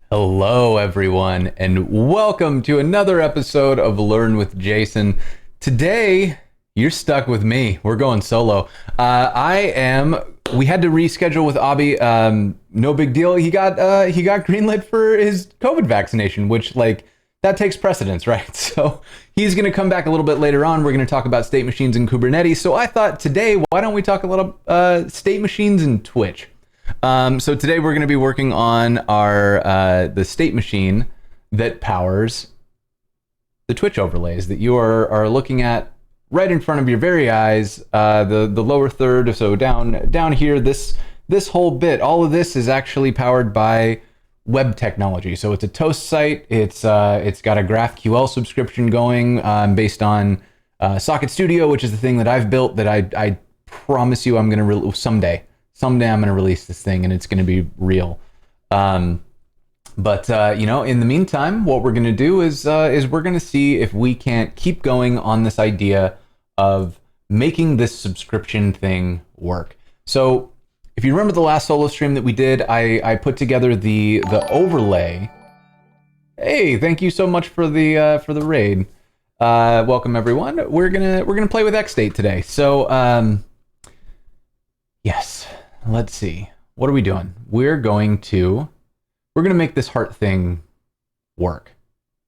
Hello, everyone, and welcome to another episode of Learn with Jason. Today, you're stuck with me. We're going solo. We had to reschedule with Abby. No big deal. He got greenlit for his COVID vaccination, which that takes precedence, right? So he's going to come back a little bit later on. We're going to talk about state machines and Kubernetes. So I thought today, why don't we talk a little state machines and Twitch? So today we're going to be working on our the state machine that powers the Twitch overlays that you are looking at right in front of your very eyes. The lower third, so down here, this whole bit, all of this is actually powered by web technology. So it's a Toast site. It's got a GraphQL subscription going based on Socket Studio, which is the thing that I've built that I promise you I'm going to someday I'm going to release this thing and it's going to be real. In the meantime, what we're going to do is we're going to see if we can't keep going on this idea of making this subscription thing work. So if you remember the last solo stream that we did, I put together the overlay. Hey, thank you so much for the raid. Welcome everyone. We're gonna play with xstate today. So yes. Let's see. What are we doing? We're going to make this heart thing work.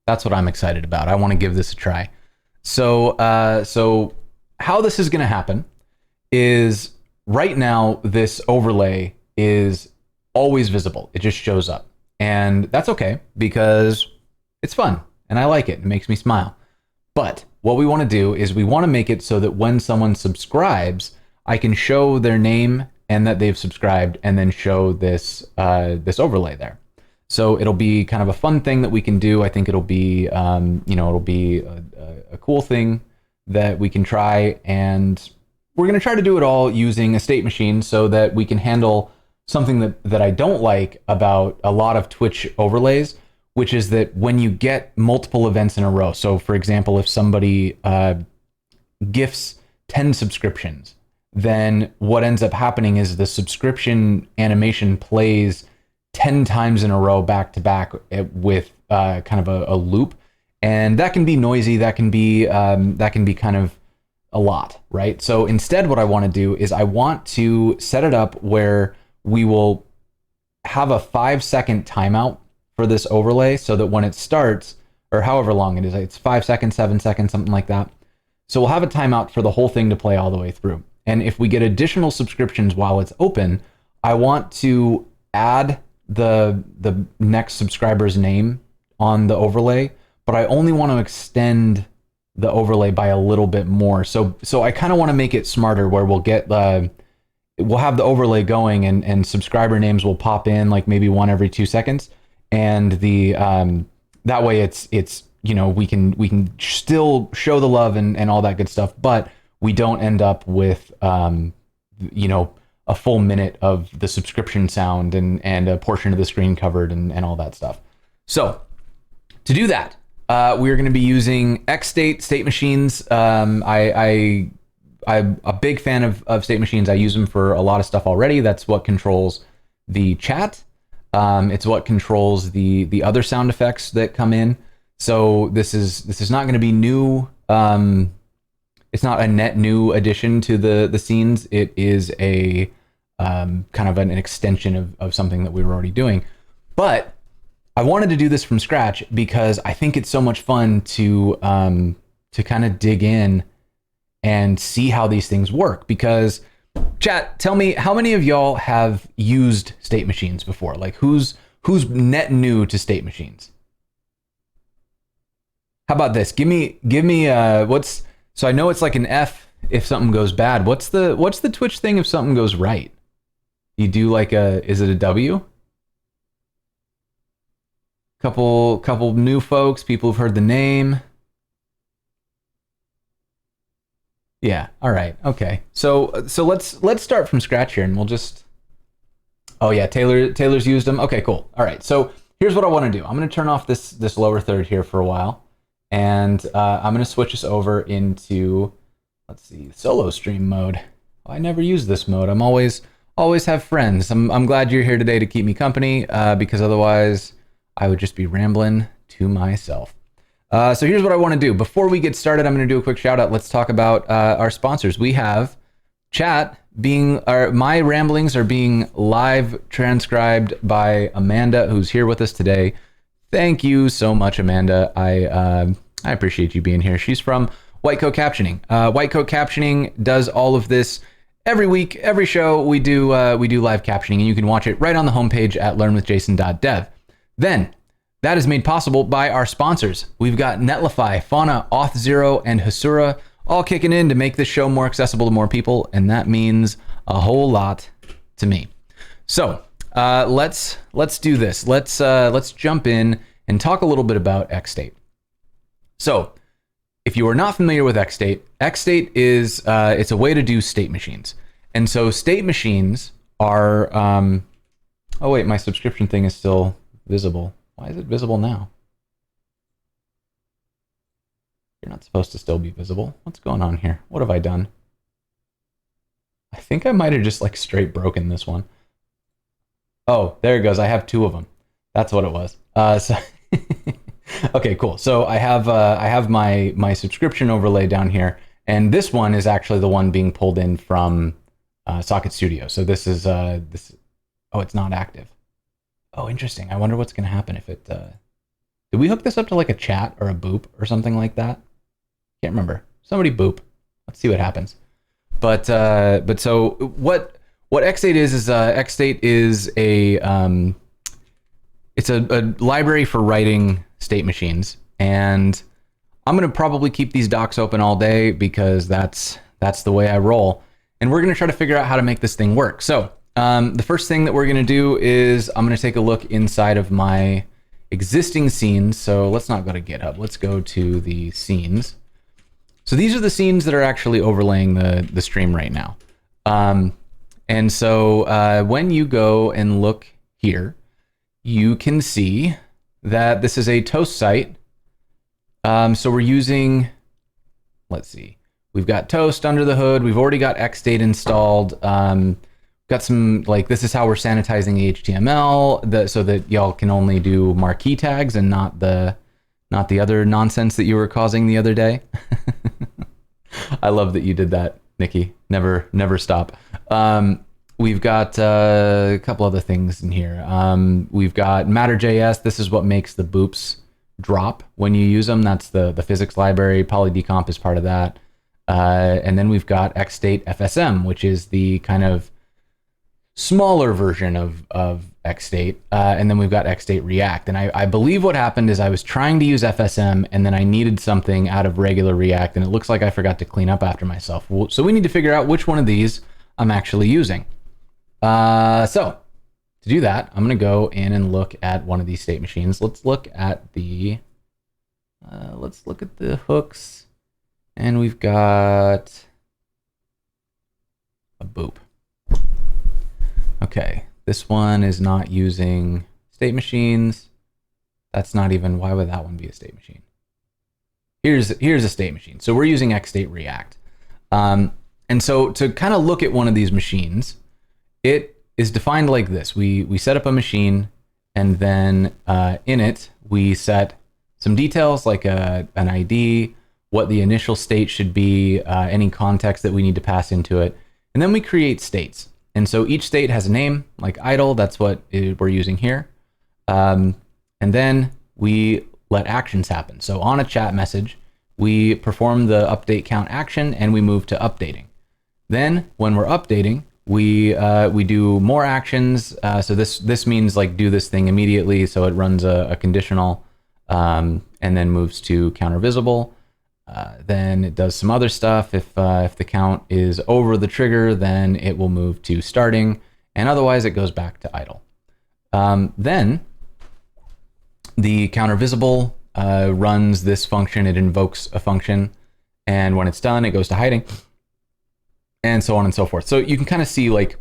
That's what I'm excited about. I want to give this a try. So how this is going to happen is right now this overlay is always visible. It just shows up. And that's okay because it's fun and I like it. It makes me smile. But what we want to do is we want to make it so that when someone subscribes, I can show their name and that they've subscribed, and then show this this overlay there. So it'll be kind of a fun thing that we can do. I think it'll be it'll be a cool thing that we can try, and we're going to try to do it all using a state machine so that we can handle something that I don't like about a lot of Twitch overlays, which is that when you get multiple events in a row. So for example, if somebody gifts 10 subscriptions, then what ends up happening is the subscription animation plays 10 times in a row back to back with kind of a loop. And that can be noisy. That can be kind of a lot, right? So instead what I want to do is I want to set it up where we will have a 5-second timeout for this overlay so that when it starts, or however long it is, it's 5 seconds, 7 seconds, something like that. So we'll have a timeout for the whole thing to play all the way through. And if we get additional subscriptions while it's open, I want to add the next subscriber's name on the overlay, but I only want to extend the overlay by a little bit more. So I kind of want to make it smarter where we'll have the overlay going and subscriber names will pop in like maybe one every 2 seconds. And that way it's we can still show the love and all that good stuff, but we don't end up with, a full minute of the subscription sound and a portion of the screen covered and all that stuff. So to do that, we're going to be using xstate state machines. I'm a big fan of state machines. I use them for a lot of stuff already. That's what controls the chat. It's what controls the other sound effects that come in. So this is not going to be new. It's not a net new addition to the scenes. It is a kind of an extension of something that we were already doing. But I wanted to do this from scratch because I think it's so much fun to kind of dig in and see how these things work. Because chat, tell me, how many of y'all have used state machines before? Like who's net new to state machines? How about this? Give me what's... So I know it's like an F if something goes bad. What's the Twitch thing if something goes right? You do like is it a W? Couple new folks, people who've heard the name. Yeah, all right, okay. So let's start from scratch here and we'll just... Oh yeah, Taylor's used them. Okay, cool. All right, so here's what I want to do. I'm going to turn off this lower third here for a while. And I'm going to switch us over into, let's see, solo stream mode. Oh, I never use this mode. I'm always have friends. I'm glad you're here today to keep me company because otherwise I would just be rambling to myself. So here's what I want to do. Before we get started, I'm going to do a quick shout out. Let's talk about our sponsors. We have chat my ramblings are being live transcribed by Amanda, who's here with us today. Thank you so much, Amanda. I appreciate you being here. She's from White Coat Captioning. White Coat Captioning does all of this every week, every show. We do live captioning, and you can watch it right on the homepage at learnwithjason.dev. Then that is made possible by our sponsors. We've got Netlify, Fauna, Auth0, and Hasura all kicking in to make this show more accessible to more people, and that means a whole lot to me. So let's do this. Let's jump in and talk a little bit about xstate. So if you are not familiar with xstate is it's a way to do state machines. And so state machines are oh wait, my subscription thing is still visible. Why is it visible now? You're not supposed to still be visible. What's going on here? What have I done? I think I might have just like straight broken this one. Oh, there it goes. I have two of them. That's what it was. Okay, cool. So I have my subscription overlay down here, and this one is actually the one being pulled in from Socket Studio. So this is this. Oh, it's not active. Oh, interesting. I wonder what's going to happen if it. Did we hook this up to like a chat or a boop or something like that? Can't remember. Somebody boop. Let's see what happens. But so what xstate is xstate is a it's a library for writing state machines, and I'm gonna probably keep these docs open all day because that's the way I roll, and we're gonna try to figure out how to make this thing work. So the first thing that we're gonna do is I'm gonna take a look inside of my existing scenes. So let's not go to GitHub. Let's go to the scenes. So these are the scenes that are actually overlaying the stream right now. And so when you go and look here, you can see that this is a toast site. So we're using, let's see, we've got toast under the hood. We've already got xstate installed. Got some, like, this is how we're sanitizing the HTML so that y'all can only do marquee tags and not the other nonsense that you were causing the other day. I love that you did that, Nikki. Never stop. We've got a couple other things in here. We've got Matter.js. This is what makes the boops drop when you use them. That's the physics library. Polydecomp is part of that. And then we've got xstate FSM, which is the kind of smaller version of xstate, and then we've got xstate React. And I believe what happened is I was trying to use FSM, and then I needed something out of regular React, and it looks like I forgot to clean up after myself. So we need to figure out which one of these I'm actually using. So to do that, I'm going to go in and look at one of these state machines. Let's look at the hooks, and we've got a boop. Okay, this one is not using state machines. That's not even, why would that one be a state machine? Here's a state machine. So we're using xstate React. And so to kind of look at one of these machines, it is defined like this. We set up a machine, and then in it, we set some details like an ID, what the initial state should be, any context that we need to pass into it. And then we create states. And so each state has a name, like idle. That's what we're using here. And then we let actions happen. So on a chat message, we perform the update count action, and we move to updating. Then when we're updating, we do more actions. So this means like do this thing immediately. So it runs a conditional and then moves to counter visible. Then it does some other stuff. If the count is over the trigger, then it will move to starting, and otherwise it goes back to idle. Then the counter visible runs this function. It invokes a function, and when it's done, it goes to hiding, and so on and so forth. So you can kind of see, like,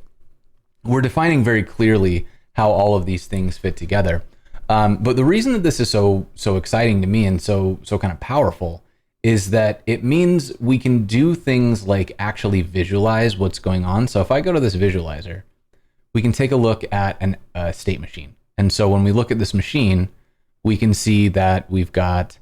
we're defining very clearly how all of these things fit together. But the reason that this is so exciting to me and so kind of powerful is that it means we can do things like actually visualize what's going on. So if I go to this visualizer, we can take a look at a state machine. And so when we look at this machine, we can see that we've got,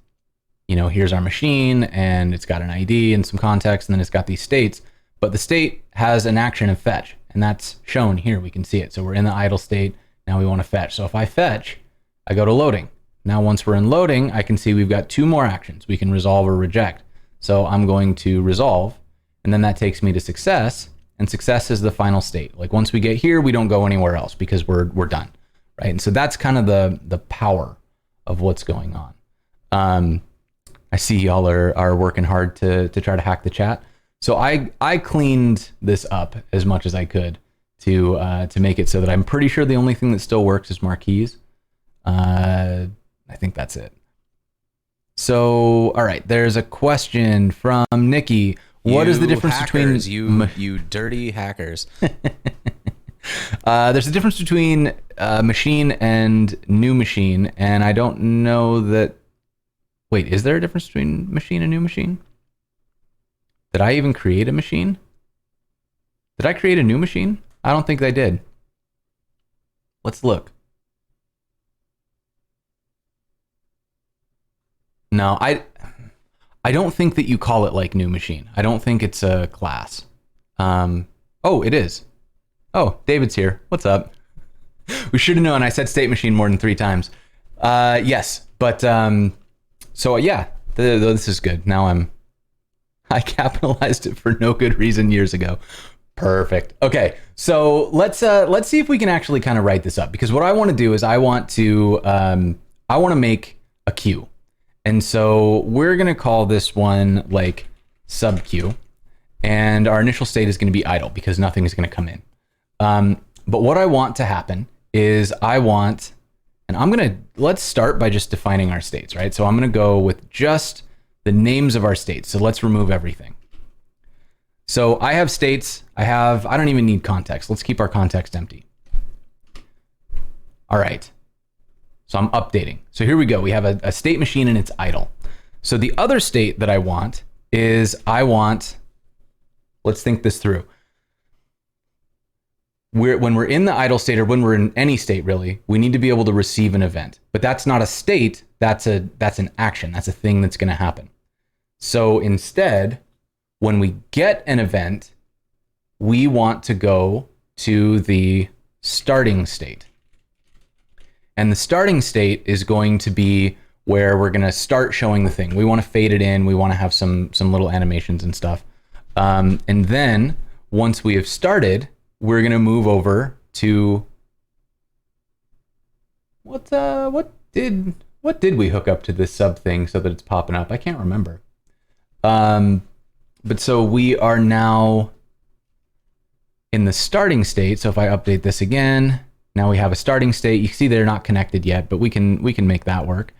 here's our machine and it's got an ID and some context, and then it's got these states, but the state has an action of fetch, and that's shown here. We can see it. So we're in the idle state. Now we want to fetch. So if I fetch, I go to loading. Now, once we're in loading, I can see we've got two more actions. We can resolve or reject. So I'm going to resolve, and then that takes me to success, and success is the final state. Like once we get here, we don't go anywhere else because we're done, right? And so that's kind of the power of what's going on. I see y'all are working hard to try to hack the chat. So I cleaned this up as much as I could to make it so that I'm pretty sure the only thing that still works is marquees. I think that's it. So, all right, there's a question from Nikki. What is the difference between you dirty hackers? There's a difference between machine and new machine, and I don't know that. Wait, is there a difference between machine and new machine? Did I even create a machine? Did I create a new machine? I don't think I did. Let's look. No, I don't think that you call it like new machine. I don't think it's a class. Oh, it is. Oh, David's here. What's up? We should have known. I said state machine more than 3 times. Yes, but so yeah, this is good. Now I capitalized it for no good reason years ago. Perfect. Okay, so let's see if we can actually kind of write this up, because what I want to do is I want to make a queue. And so we're going to call this one like sub queue, and our initial state is going to be idle because nothing is going to come in. But what I want to happen is let's start by just defining our states, right? So I'm going to go with just the names of our states. So let's remove everything. So I have states. I don't even need context. Let's keep our context empty. All right. So I'm updating. So here we go. We have a state machine and it's idle. So the other state that I want is let's think this through. When we're in the idle state, or when we're in any state really, we need to be able to receive an event. But that's not a state, that's an action. That's a thing that's going to happen. So instead, when we get an event, we want to go to the starting state. And the starting state is going to be where we're going to start showing the thing. We want to fade it in. We want to have some little animations and stuff. And then once we have started, we're going to move over to what did we hook up to this sub thing so that it's popping up? I can't remember. But so we are now in the starting state. So if I update this again, now we have a starting state. You see they're not connected yet, but we can make that work.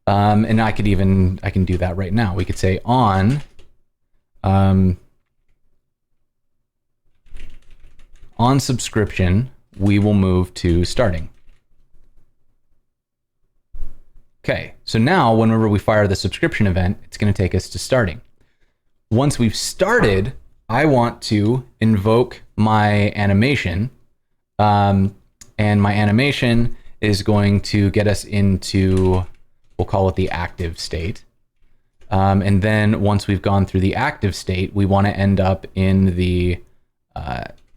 And I can do that right now. We could say on subscription, we will move to starting. Okay, so now whenever we fire the subscription event, it's going to take us to starting. Once we've started, I want to invoke my animation. And my animation is going to get us into, we'll call it the active state. And then once we've gone through the active state, we want to end up in the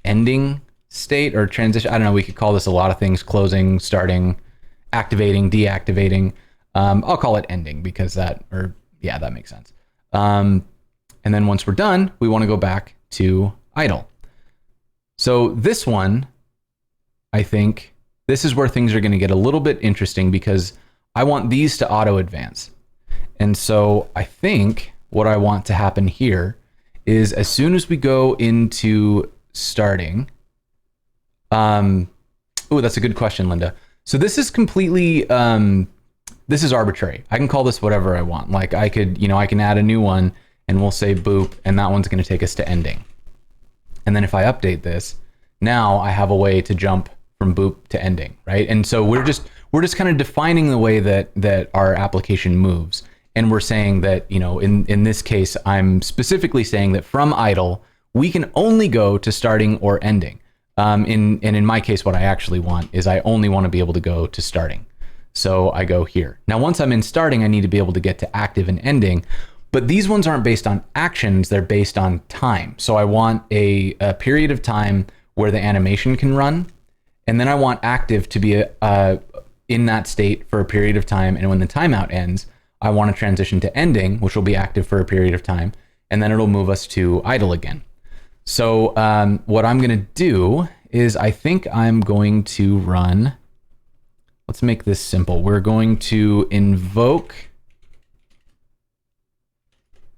ending state or transition. I don't know, we could call this a lot of things: closing, starting, activating, deactivating. I'll call it ending because that makes sense. And then once we're done, we want to go back to idle. So this one, I think this is where things are going to get a little bit interesting, because I want these to auto advance. And so I think what I want to happen here is as soon as we go into starting, that's a good question, Linda. So this is completely, this is arbitrary. I can call this whatever I want. Like I can add a new one and we'll say boop, and that one's going to take us to ending. And then if I update this, now I have a way to jump from boop to ending, right? And so we're just kind of defining the way that our application moves. And we're saying that, in this case, I'm specifically saying that from idle, we can only go to starting or ending. In my case, what I actually want is I only want to be able to go to starting. So I go here. Now, once I'm in starting, I need to be able to get to active and ending, but these ones aren't based on actions, they're based on time. So I want a period of time where the animation can run, and then I want active to be in that state for a period of time, and when the timeout ends, I want to transition to ending, which will be active for a period of time, and then it'll move us to idle again. So what I'm going to do is I think I'm going to run, let's make this simple. We're going to invoke,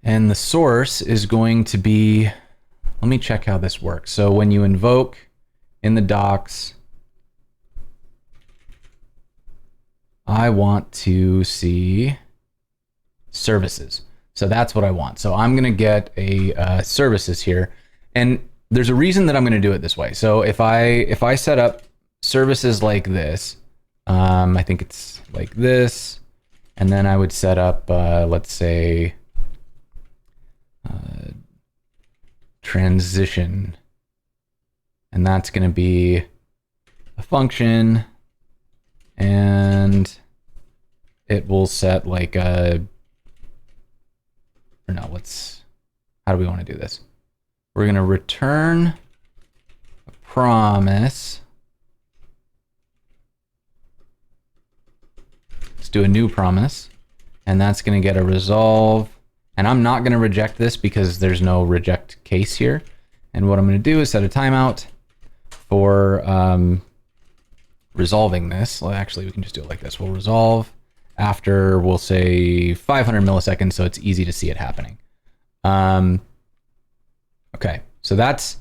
and the source is going to be, let me check how this works. So when you invoke in the docs, I want to see services. So that's what I want. So I'm going to get a services here. And there's a reason that I'm going to do it this way. So if I set up services like this, I think it's like this, and then I would set up, let's say, transition, and that's going to be a function, and it will set like a, or no, how do we want to do this? We're going to return a promise. Let's do a new promise, and that's going to get a resolve. And I'm not going to reject this because there's no reject case here. And what I'm going to do is set a timeout for resolving this. Well, actually, we can just do it like this. We'll resolve after, we'll say 500 milliseconds, so it's easy to see it happening. Okay, so that's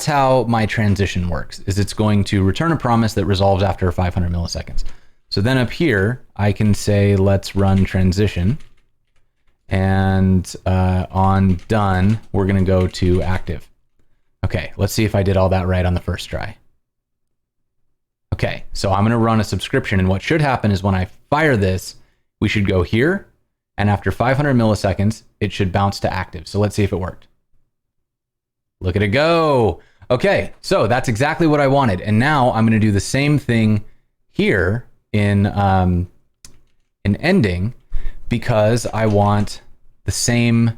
how my transition works, is it's going to return a promise that resolves after 500 milliseconds. So then up here, I can say, let's run transition. And on done, we're going to go to active. Okay, let's see if I did all that right on the first try. Okay, so I'm going to run a subscription, and what should happen is when I fire this, we should go here, and after 500 milliseconds, it should bounce to active. So let's see if it worked. Look at it go. Okay, so that's exactly what I wanted. And now I'm going to do the same thing here in ending, because I want the same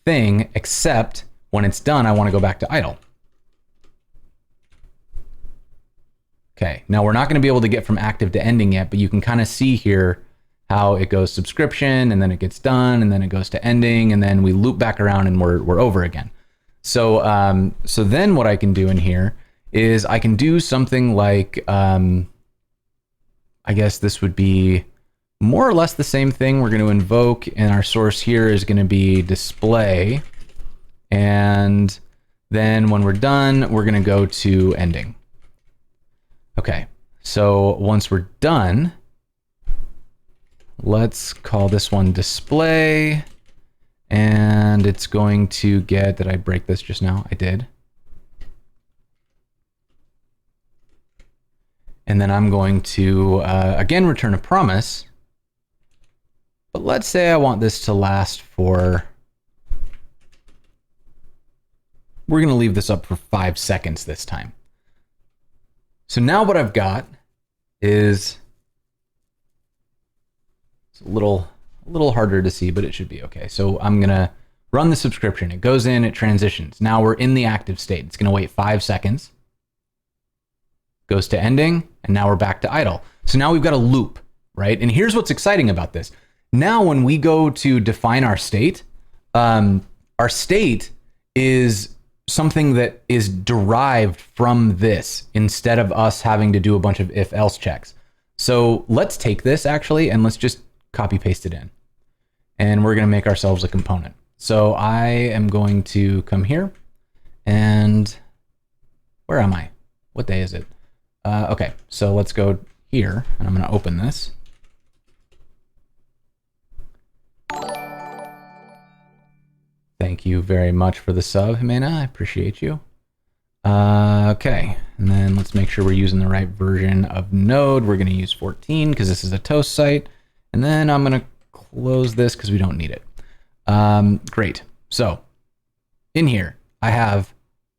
thing, except when it's done, I want to go back to idle. Okay, now we're not going to be able to get from active to ending yet, but you can kind of see here how it goes subscription, and then it gets done, and then it goes to ending, and then we loop back around and we're over again. So so then what I can do in here is I can do something like, I guess this would be more or less the same thing. We're going to invoke, and our source here is going to be display. And then when we're done, we're going to go to ending. Okay, so once we're done, let's call this one display. And it's going to get, did I break this just now? I did. And then I'm going to, again, return a promise. But let's say I want this to last for, we're going to leave this up for 5 seconds this time. So now what I've got is, it's a little harder to see, but it should be okay. So I'm going to run the subscription. It goes in, it transitions. Now we're in the active state. It's going to wait 5 seconds. Goes to ending, and now we're back to idle. So now we've got a loop, right? And here's what's exciting about this. Now, when we go to define our state is something that is derived from this instead of us having to do a bunch of if-else checks. So let's take this actually, and let's just copy paste it in. And we're going to make ourselves a component. So I am going to come here, and where am I? What day is it? Okay, so let's go here, and I'm going to open this. Thank you very much for the sub, Jimena. I appreciate you. Okay, and then let's make sure we're using the right version of Node. We're going to use 14 because this is a toast site. And then I'm going to close this because we don't need it. Great. So in here, I have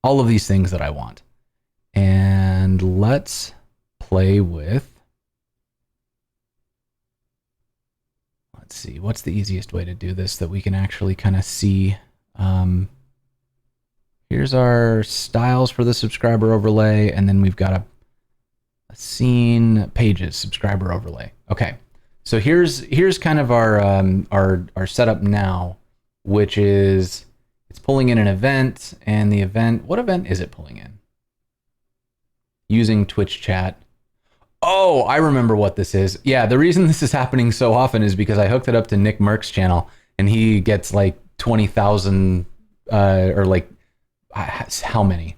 all of these things that I want. And let's play with let's see, what's the easiest way to do this that we can actually kind of see? Here's our styles for the subscriber overlay, and then we've got a scene pages subscriber overlay. Okay, so here's kind of our setup now, which is it's pulling in an event, and the event, what event is it pulling in? Using Twitch chat. Oh, I remember what this is. Yeah, the reason this is happening so often is because I hooked it up to Nick Merck's channel, and he gets like 20,000 or like how many?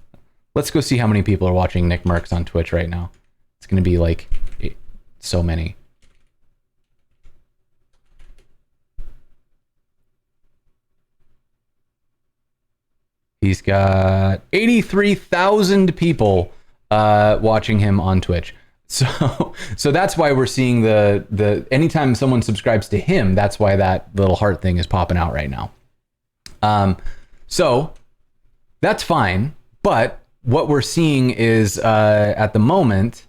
Let's go see how many people are watching Nick Merck's on Twitch right now. It's going to be like so many. He's got 83,000 people watching him on Twitch. So that's why we're seeing the anytime someone subscribes to him, that's why that little heart thing is popping out right now. So that's fine, but what we're seeing is at the moment,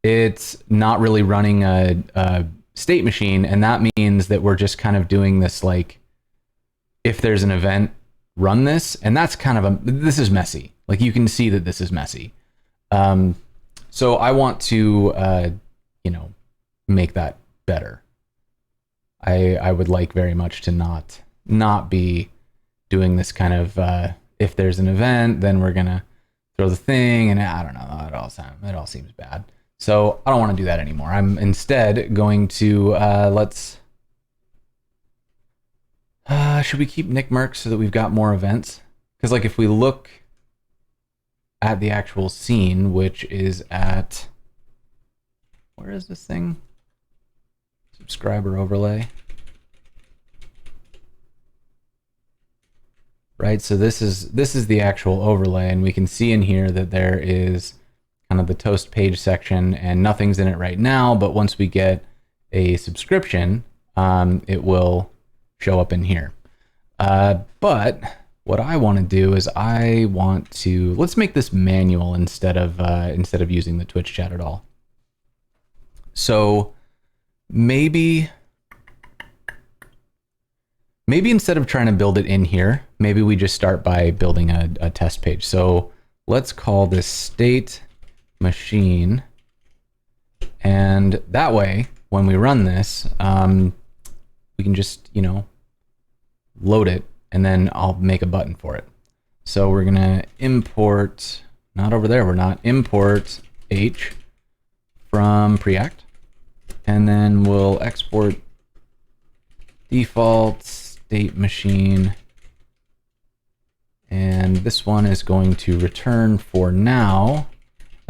it's not really running a state machine, and that means that we're just kind of doing this like, if there's an event, run this, and that's kind of this is messy. Like you can see that this is messy. So I want to, make that better. I would like very much to not be doing this kind of, if there's an event, then we're gonna throw the thing, and I don't know, it all seems bad. So I don't want to do that anymore. I'm instead going to, should we keep Nick Merck so that we've got more events? Because like if we look at the actual scene, which is at, where is this thing? Subscriber overlay. Right, so this is the actual overlay, and we can see in here that there is kind of the toast page section, and nothing's in it right now, but once we get a subscription, it will show up in here. But what I want to do is let's make this manual instead of using the Twitch chat at all. So maybe instead of trying to build it in here, maybe we just start by building a test page. So let's call this state machine, and that way when we run this, we can just load it, and then I'll make a button for it. So we're gonna import, not over there, we're not, import h from preact, and then we'll export default state machine, and this one is going to return for now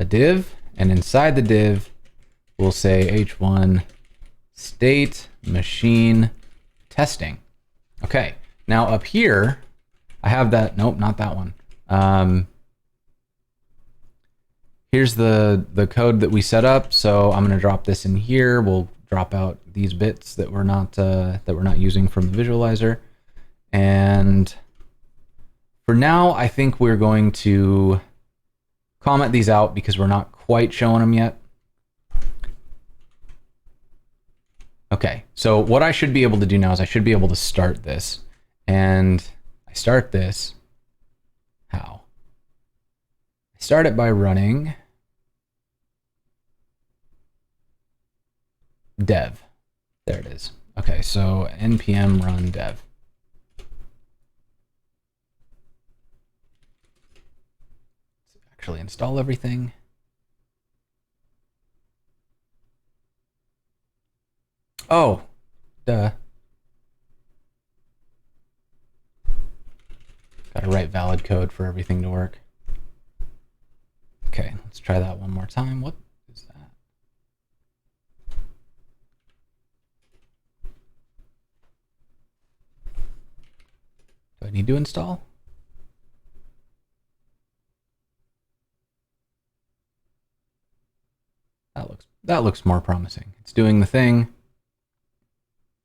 a div, and inside the div we'll say h1 state machine testing. Okay, now up here I have that, nope, not that one. Here's the code that we set up, so I'm going to drop this in here. We'll drop out these bits that we're not using from the visualizer, and for now I think we're going to comment these out because we're not quite showing them yet. Okay, so what I should be able to do now is I should be able to start this, and I start this, how? I start it by running dev. There it is. Okay, so npm run dev. Let's actually install everything. Oh, duh. Gotta write valid code for everything to work. Okay, let's try that one more time. What is that? Do I need to install? That looks more promising. It's doing the thing.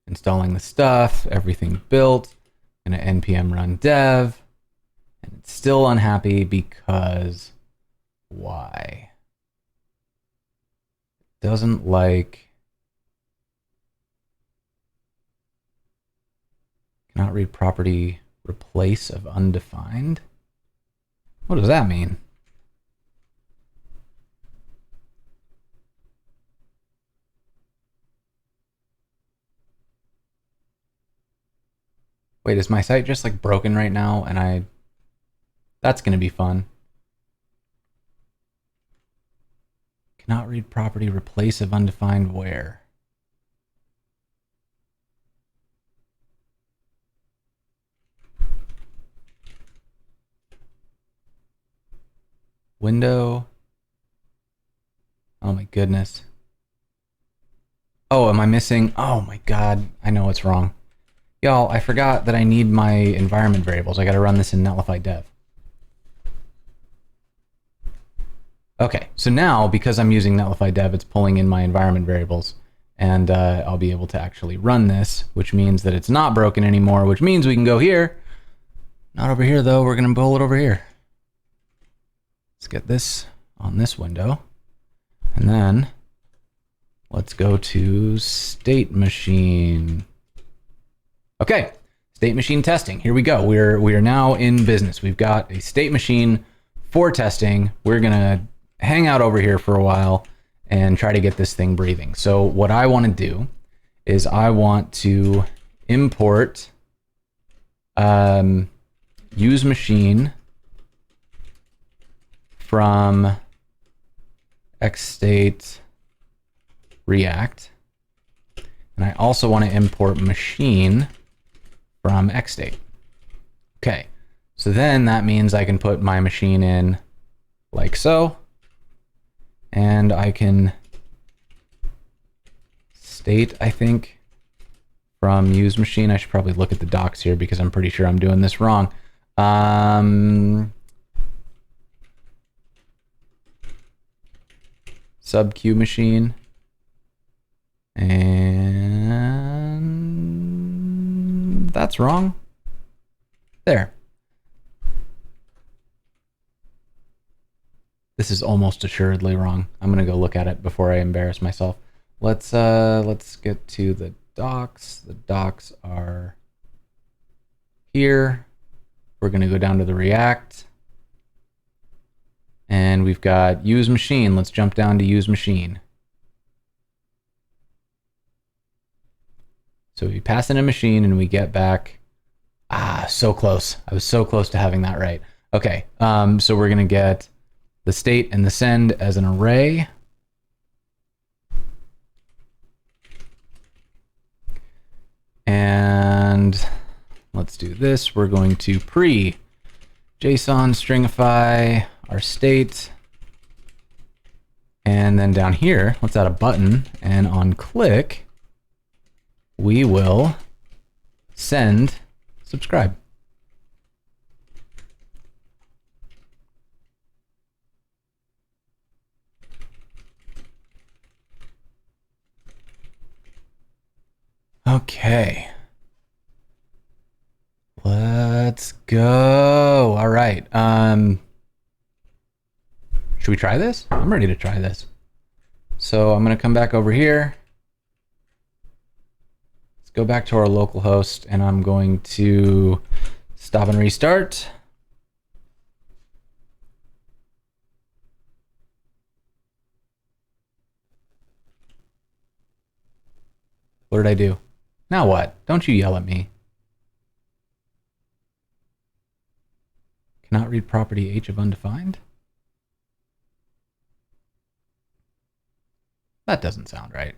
Installing the stuff, everything built, and an npm run dev, and it's still unhappy because why? It doesn't like Cannot read property replace of undefined. What does that mean? Wait, is my site just like broken right now? And that's going to be fun. Cannot read property replace of undefined where? Window. Oh my goodness. Oh, am I missing? Oh my God. I know what's wrong. Y'all, I forgot that I need my environment variables. I got to run this in Netlify dev. Okay, so now because I'm using Netlify dev, it's pulling in my environment variables, and I'll be able to actually run this, which means that it's not broken anymore, which means we can go here. Not over here though, we're gonna pull it over here. Let's get this on this window, and then let's go to state machine. Okay, state machine testing. Here we go. We are now in business. We've got a state machine for testing. We're gonna hang out over here for a while and try to get this thing breathing. So what I want to do is I want to import use machine from xstate React, and I also want to import machine from xstate. Okay, so then that means I can put my machine in like so, and I can state, I think, from use machine. I should probably look at the docs here because I'm pretty sure I'm doing this wrong. Sub queue machine, and that's wrong. There. This is almost assuredly wrong. I'm gonna go look at it before I embarrass myself. Let's get to the docs. The docs are here. We're gonna go down to the React, and we've got use machine. Let's jump down to use machine. So we pass in a machine and we get back. So close. I was so close to having that right. Okay, so we're gonna get the state and the send as an array. And let's do this. We're going to pre JSON stringify our state. And then down here, let's add a button, and on click, we will send subscribe. Okay. Let's go. All right. Should we try this? I'm ready to try this. So I'm going to come back over here. Let's go back to our local host, and I'm going to stop and restart. What did I do? Now what? Don't you yell at me. Cannot read property h of undefined? That doesn't sound right.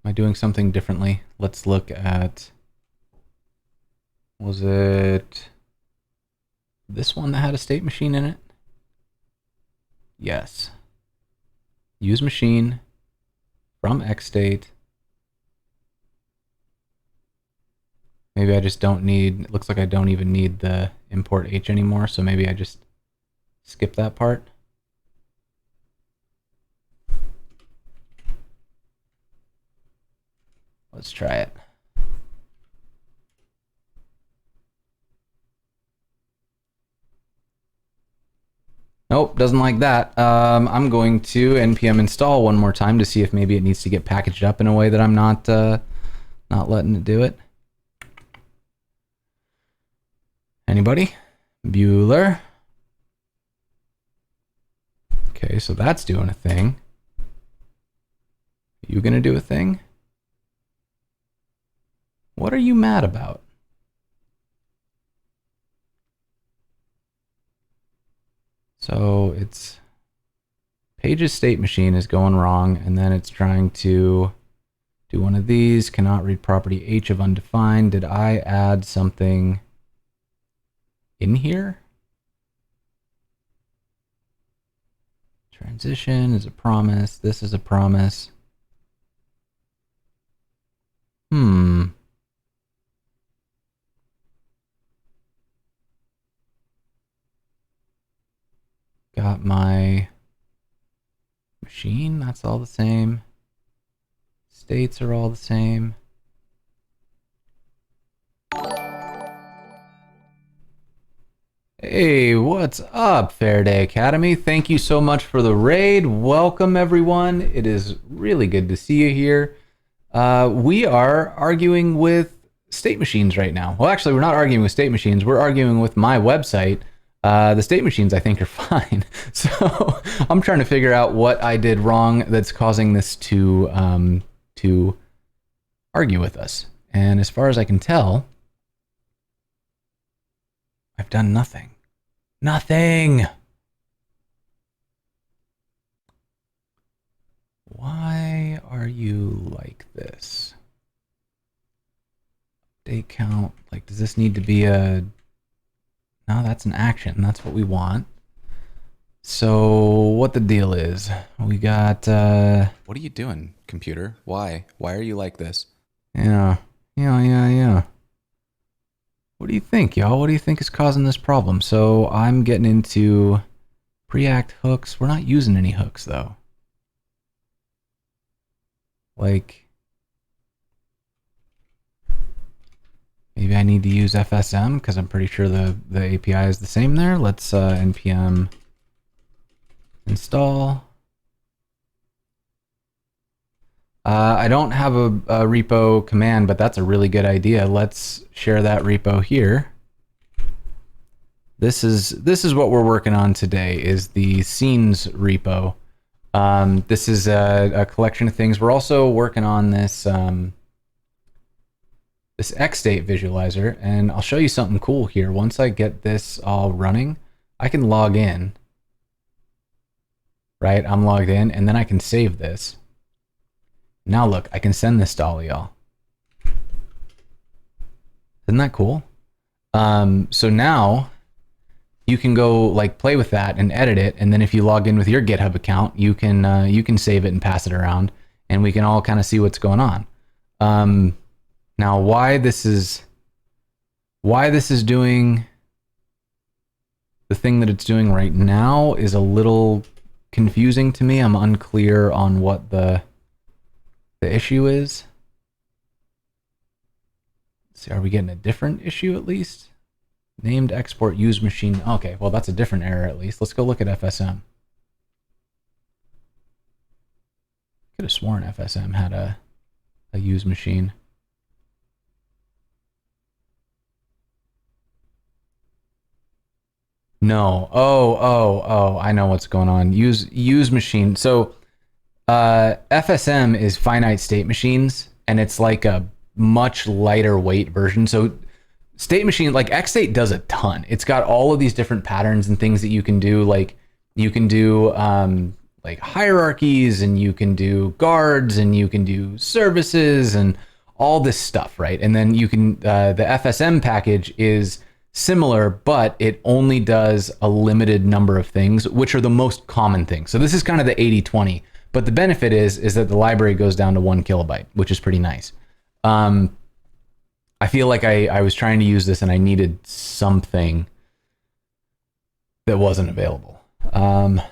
Am I doing something differently? Let's look at, was it this one that had a state machine in it? Yes. Use machine from xstate. Maybe I just don't need, it looks like I don't even need the import h anymore, so maybe I just skip that part. Let's try it. Nope. Nope, doesn't like that. I'm going to npm install one more time to see if maybe it needs to get packaged up in a way that I'm not letting it do it. Anybody? Bueller. Okay, so that's doing a thing. You gonna do a thing? What are you mad about? So it's Page's state machine is going wrong, and then it's trying to do one of these. Cannot read property h of undefined. Did I add something in here? Transition is a promise. This is a promise. Got my machine. That's all the same. States are all the same. Hey, what's up, Faraday Academy? Thank you so much for the raid. Welcome, everyone. It is really good to see you here. We are arguing with state machines right now. Well, actually, we're not arguing with state machines. We're arguing with my website. The state machines, I think, are fine. So I'm trying to figure out what I did wrong that's causing this to argue with us. And as far as I can tell, I've done nothing. Nothing! Why are you like this? Update count. Like, does this need to be a... No, that's an action. That's what we want. So, what the deal is? We got... What are you doing, computer? Why? Why are you like this? Yeah. What do you think, y'all? What do you think is causing this problem? So, I'm getting into pre-act hooks. We're not using any hooks, though. Like... Maybe I need to use FSM because I'm pretty sure the API is the same there. Let's npm install. I don't have a repo command, but that's a really good idea. Let's share that repo here. This is what we're working on today, is the scenes repo. This is a collection of things. We're also working on this this xstate visualizer, and I'll show you something cool here. Once I get this all running, I can log in. Right, I'm logged in, and then I can save this. Now look, I can send this to all y'all. Isn't that cool? So now you can go like play with that and edit it, and then if you log in with your GitHub account, you can save it and pass it around, and we can all kind of see what's going on. Now, why this is doing the thing that it's doing right now is a little confusing to me. I'm unclear on what the issue is. Let's see, are we getting a different issue at least? Named export use machine. Okay, well that's a different error at least. Let's go look at FSM. Could have sworn FSM had a use machine. No. Oh, I know what's going on. Use machine. So FSM is finite state machines, and it's like a much lighter weight version. So state machine, like xstate does a ton. It's got all of these different patterns and things that you can do. Like you can do like hierarchies, and you can do guards, and you can do services, and all this stuff, right? And then you can the FSM package is similar, but it only does a limited number of things, which are the most common things. So this is kind of the 80-20, but the benefit is that the library goes down to 1 kilobyte, which is pretty nice. I feel like I was trying to use this and I needed something that wasn't available. Let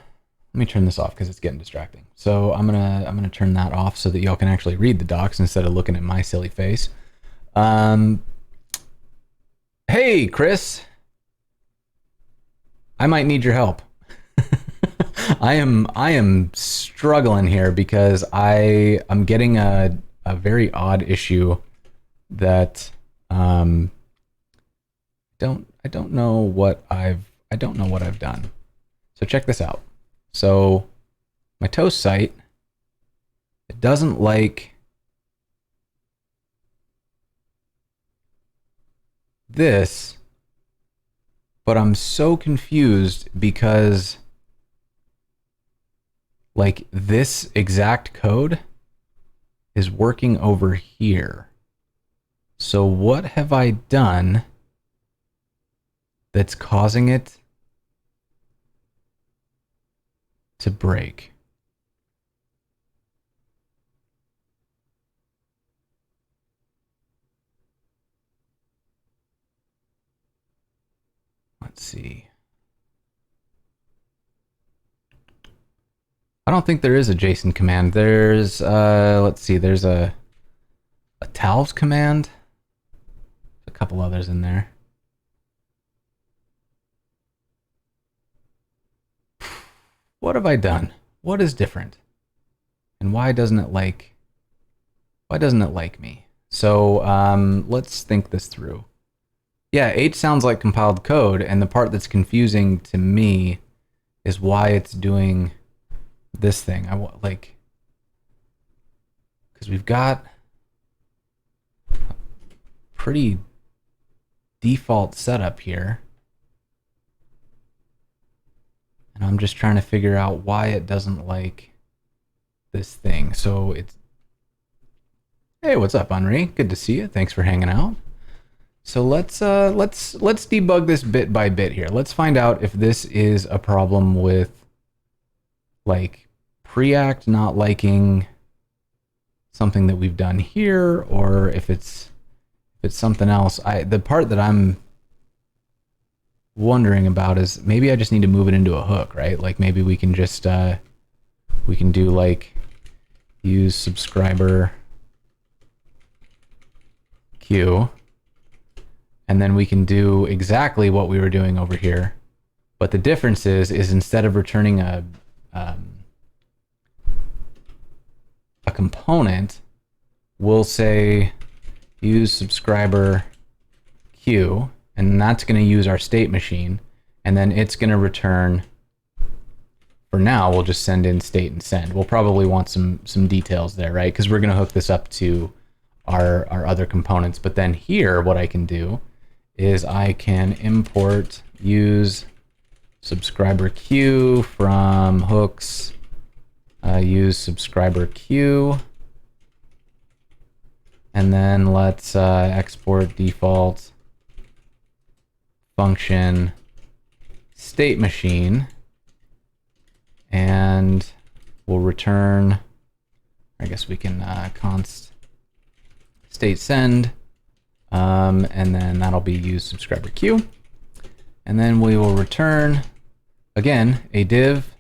me turn this off because it's getting distracting. So I'm gonna turn that off so that y'all can actually read the docs instead of looking at my silly face. Hey, Chris. I might need your help. I am struggling here because I'm getting a very odd issue that I don't know what I've done. So check this out. So my toast site, it doesn't like this, but I'm so confused because like this exact code is working over here. So what have I done that's causing it to break? Let's see. I don't think there is a JSON command. There's let's see, there's a talvs command. A couple others in there. What have I done? What is different? And why doesn't it like me? So let's think this through. Yeah, H sounds like compiled code, and the part that's confusing to me is why it's doing this thing. Like, because we've got a pretty default setup here, and I'm just trying to figure out why it doesn't like this thing. So it's, hey, what's up, Henri? Good to see you. Thanks for hanging out. So let's debug this bit by bit here. Let's find out if this is a problem with like Preact not liking something that we've done here, or if it's something else. The part that I'm wondering about is maybe I just need to move it into a hook, right? Like maybe we can just we can do like use subscriber queue. And then we can do exactly what we were doing over here. But the difference is instead of returning a component, we'll say use subscriber queue, and that's going to use our state machine. And then it's going to return, for now, we'll just send in state and send. We'll probably want some details there, right? Because we're going to hook this up to our other components. But then here, what I can do is I can import use subscriber queue from hooks, use subscriber queue, and then let's export default function state machine, and we'll return, I guess we can const state send, and then that'll be use subscriber queue. And then we will return, again, a div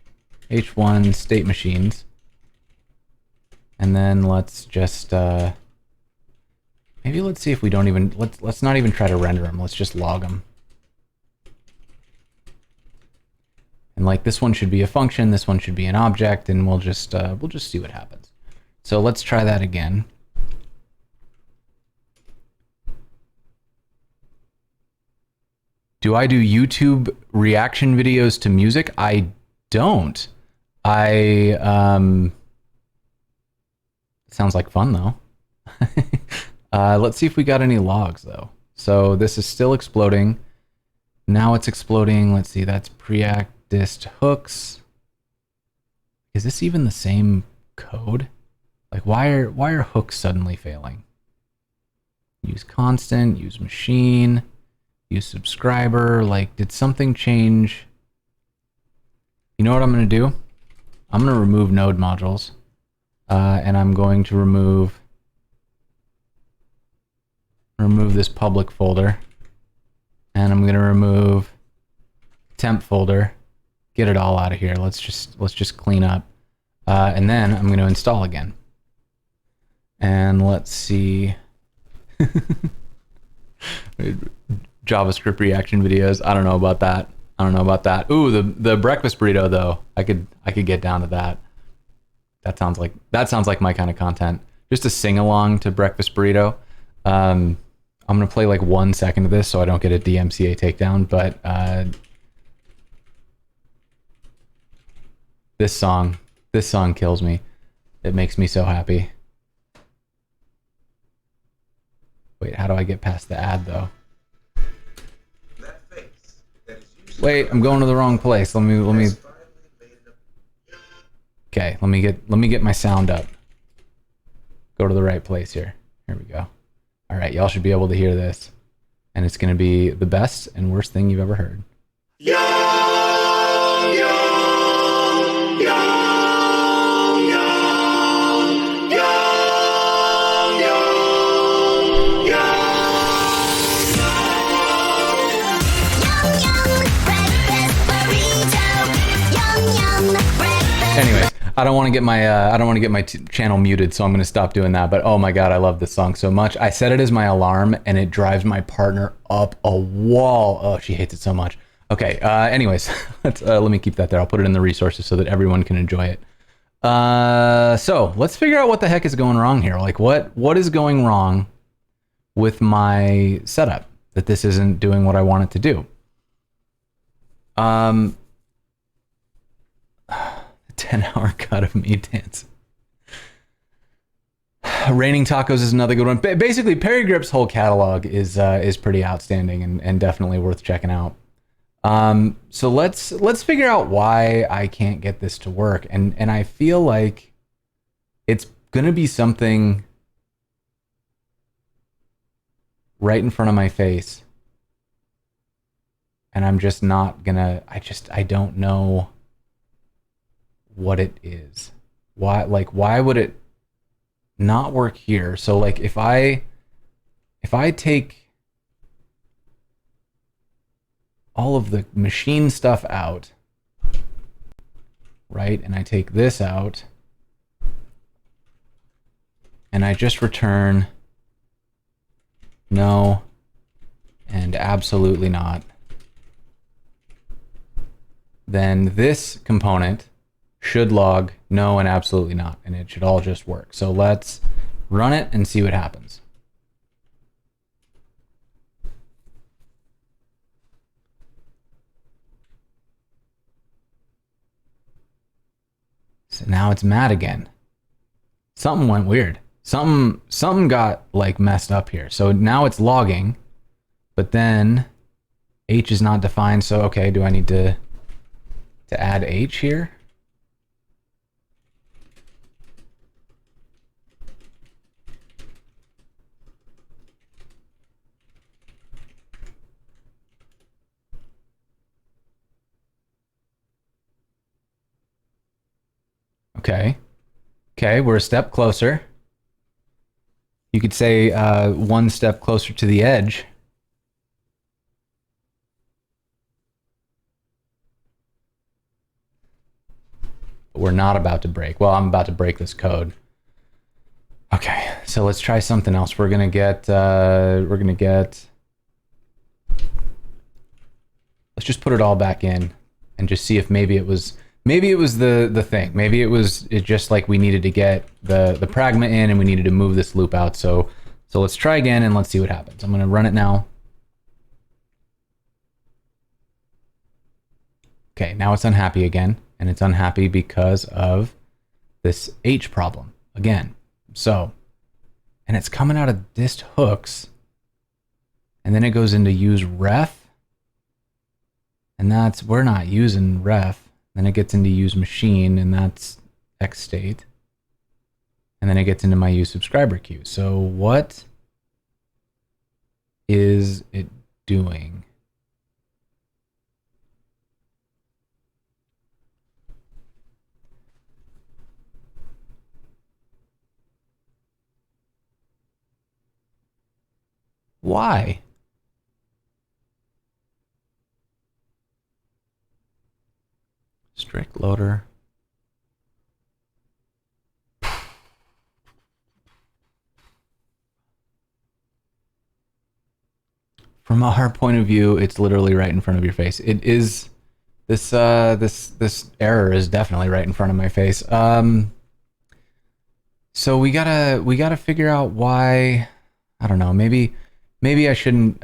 h1 state machines. And then let's just, maybe let's see if we don't even, let's not even try to render them. Let's just log them. And like this one should be a function, this one should be an object, and we'll just see what happens. So let's try that again. Do I do YouTube reaction videos to music? I don't. Sounds like fun though. Let's see if we got any logs though. So this is still exploding. Now it's exploding. Let's see, that's preact dist hooks. Is this even the same code? Like why are hooks suddenly failing? Use constant, use machine, use subscriber. Like, did something change? You know what I'm going to do? I'm going to remove node modules, and I'm going to remove this public folder, and I'm going to remove temp folder. Get it all out of here. Let's just clean up, and then I'm going to install again. And let's see. JavaScript reaction videos. I don't know about that. I don't know about that. Ooh, the breakfast burrito though. I could get down to that. That sounds like my kind of content. Just a sing along to breakfast burrito. I'm gonna play like 1 second of this so I don't get a DMCA takedown. But this song kills me. It makes me so happy. Wait, how do I get past the ad though? Wait, I'm going to the wrong place. Let me. Okay, let me get my sound up. Go to the right place here. Here we go. All right, y'all should be able to hear this, and it's gonna be the best and worst thing you've ever heard. Anyways, I don't want to get my channel muted, so I'm going to stop doing that. But oh my god, I love this song so much. I set it as my alarm, and it drives my partner up a wall. Oh, she hates it so much. Okay. Anyways, let me keep that there. I'll put it in the resources so that everyone can enjoy it. So let's figure out what the heck is going wrong here. Like, what is going wrong with my setup that this isn't doing what I want it to do? 10-hour cut of me dancing. Raining Tacos is another good one. Basically, Perry Grip's whole catalog is pretty outstanding and definitely worth checking out. So let's figure out why I can't get this to work, and I feel like it's gonna be something right in front of my face, and I'm just not gonna. I don't know what it is. Why would it not work here? So like if I take all of the machine stuff out, right, and I take this out, and I just return no and absolutely not, then this component should log no and absolutely not, and it should all just work. So let's run it and see what happens. So now it's mad again. Something went weird. Something got like messed up here. So now it's logging, but then H is not defined. So okay, do I need to add H here? Okay, we're a step closer. You could say one step closer to the edge. But we're not about to break. Well, I'm about to break this code. Okay, so let's try something else. We're gonna get, let's just put it all back in and just see if maybe it was the thing. Maybe it just like we needed to get the pragma in and we needed to move this loop out. So let's try again and let's see what happens. I'm gonna run it now. Okay, now it's unhappy again, and it's unhappy because of this H problem again. So, and it's coming out of dist hooks, and then it goes into use ref, and we're not using ref. Then it gets into use machine, and that's xstate. And then it gets into my use subscriber queue. So what is it doing? Why? Strict loader. From our point of view, it's literally right in front of your face. It is this error is definitely right in front of my face. So we gotta figure out why. I don't know. Maybe I shouldn't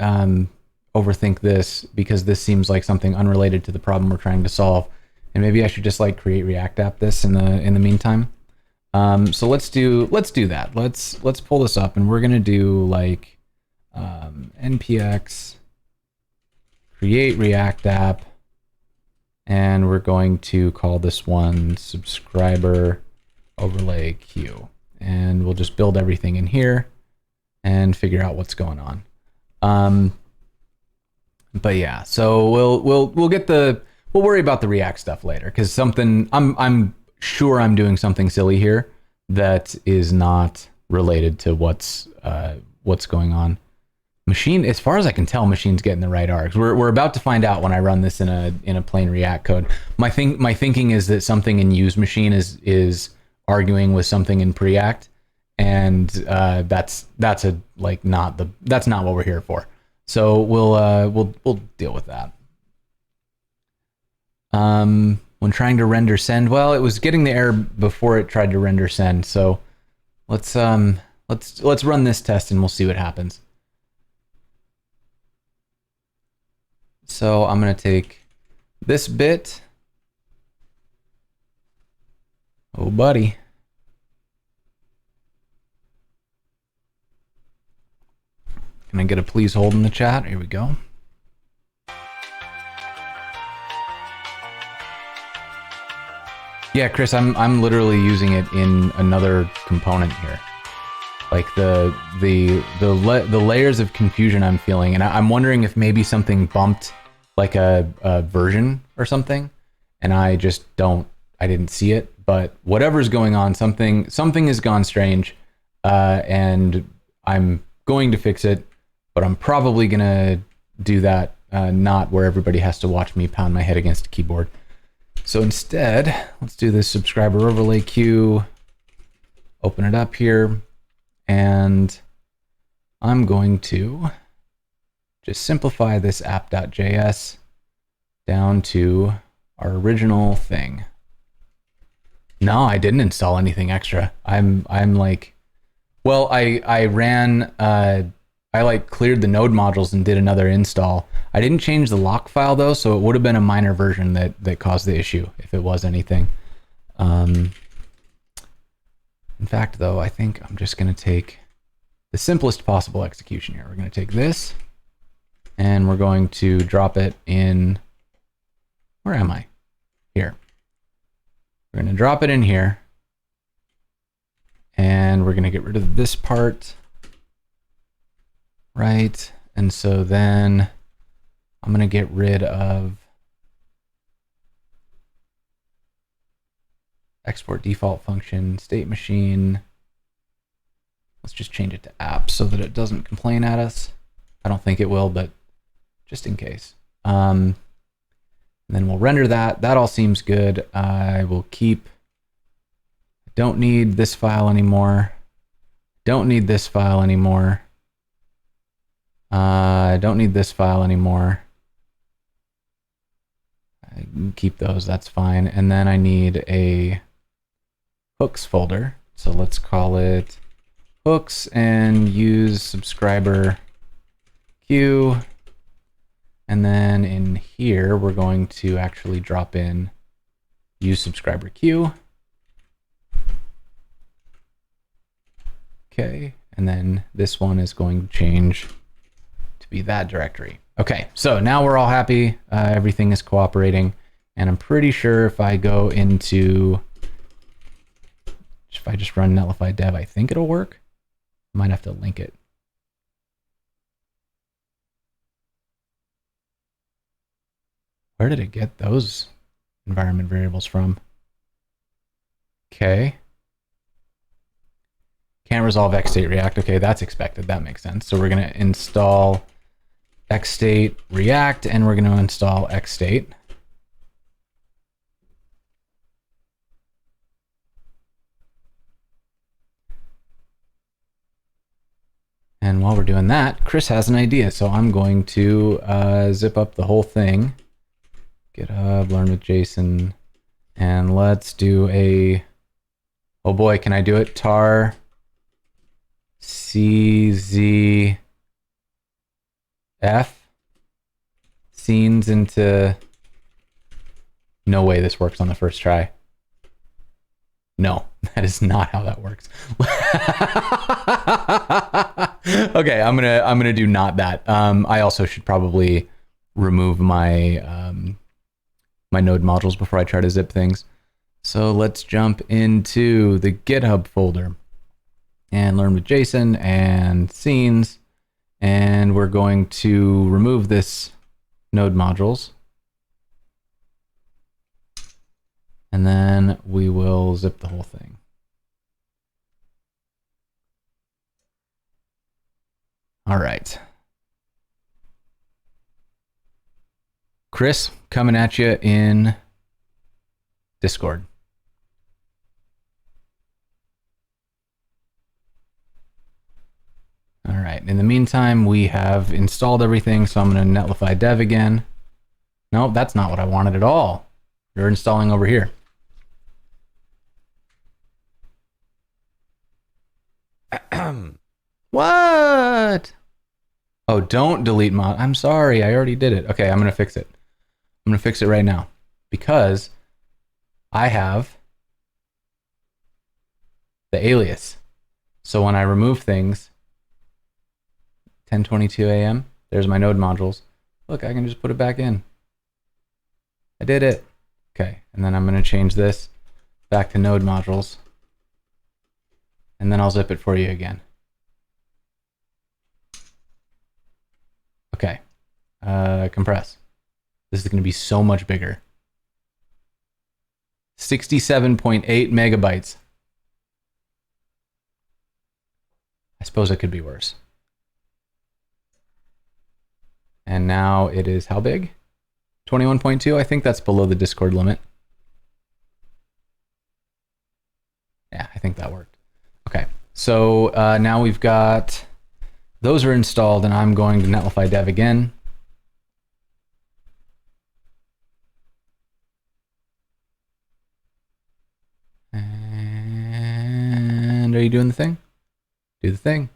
overthink this, because this seems like something unrelated to the problem we're trying to solve, and maybe I should just like create React app this in the meantime. So let's do that. Let's pull this up, and we're gonna do like npx create React app, and we're going to call this one subscriber overlay queue, and we'll just build everything in here and figure out what's going on. But yeah, so we'll worry about the React stuff later, because I'm sure I'm doing something silly here that is not related to what's going on. Machine, as far as I can tell, machine's getting the right args. We're about to find out when I run this in a plain React code. My thinking is that something in use machine is arguing with something in preact, and that's not what we're here for. So we'll deal with that. When trying to render send, well, it was getting the error before it tried to render send. So let's run this test and we'll see what happens. So I'm gonna take this bit. Oh, buddy. Can I get a please hold in the chat? Here we go. Yeah, Chris, I'm literally using it in another component here. Like the layers of confusion I'm feeling, and I'm wondering if maybe something bumped like a version or something, and I didn't see it. But whatever's going on, something has gone strange, and I'm going to fix it. But I'm probably gonna do that not where everybody has to watch me pound my head against a keyboard. So instead, let's do this subscriber overlay queue, open it up here, and I'm going to just simplify this app.js down to our original thing. No, I didn't install anything extra. I'm like, well, I ran, I like cleared the node modules and did another install. I didn't change the lock file though, so it would have been a minor version that caused the issue if it was anything. In fact though, I think I'm just gonna take the simplest possible execution here. We're gonna take this and we're going to drop it in, where am I? Here. We're gonna drop it in here, and we're gonna get rid of this part. Right, and so then I'm gonna get rid of export default function, state machine. Let's just change it to app so that it doesn't complain at us. I don't think it will, but just in case. And then we'll render that. That all seems good. I will keep, don't need this file anymore. Don't need this file anymore. I don't need this file anymore. I can keep those, that's fine. And then I need a hooks folder. So let's call it hooks and use subscriber queue. And then in here, we're going to actually drop in use subscriber queue. Okay, and then this one is going to change to be that directory. Okay, so now we're all happy. Everything is cooperating. And I'm pretty sure if I go into, if I just run netlify dev, I think it'll work. I might have to link it. Where did it get those environment variables from? Okay. Can't resolve xstate react. Okay, that's expected. That makes sense. So we're going to install xstate react, and we're going to install xstate. And while we're doing that, Chris has an idea. So I'm going to zip up the whole thing. GitHub, learn with Jason. And let's do a, oh boy, can I do it? Tar CZF scenes into, no way this works on the first try. No, that is not how that works. Okay, I'm gonna do not that. I also should probably remove my my node modules before I try to zip things. So let's jump into the GitHub folder and learn with Jason and scenes, and we're going to remove this node modules. And then we will zip the whole thing. All right. Chris, coming at you in Discord. All right. In the meantime, we have installed everything, so I'm going to netlify dev again. No, that's not what I wanted at all. You're installing over here. What? Oh, don't delete mod. I'm sorry, I already did it. Okay, I'm gonna fix it. I'm gonna fix it right now because I have the alias. So when I remove things, 10:22 a.m., there's my node modules. Look, I can just put it back in. I did it. Okay, and then I'm gonna change this back to node modules. And then I'll zip it for you again. Okay, compress. This is going to be so much bigger. 67.8 megabytes. I suppose it could be worse. And now it is how big? 21.2. I think that's below the Discord limit. Yeah, I think that worked. Okay, so now we've got, those are installed, and I'm going to netlify dev again. And are you doing the thing? Do the thing.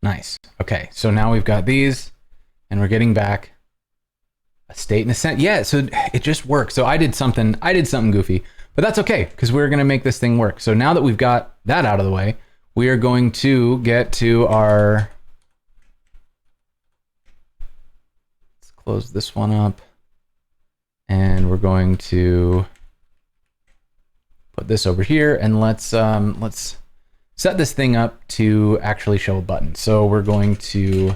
Nice. Okay, so now we've got these, and we're getting back a state and a sent. Yeah, so it just works. So I did something goofy, but that's okay because we're going to make this thing work. So now that we've got that out of the way, we are going to get to our, let's close this one up, and we're going to put this over here, and let's set this thing up to actually show a button. So we're going to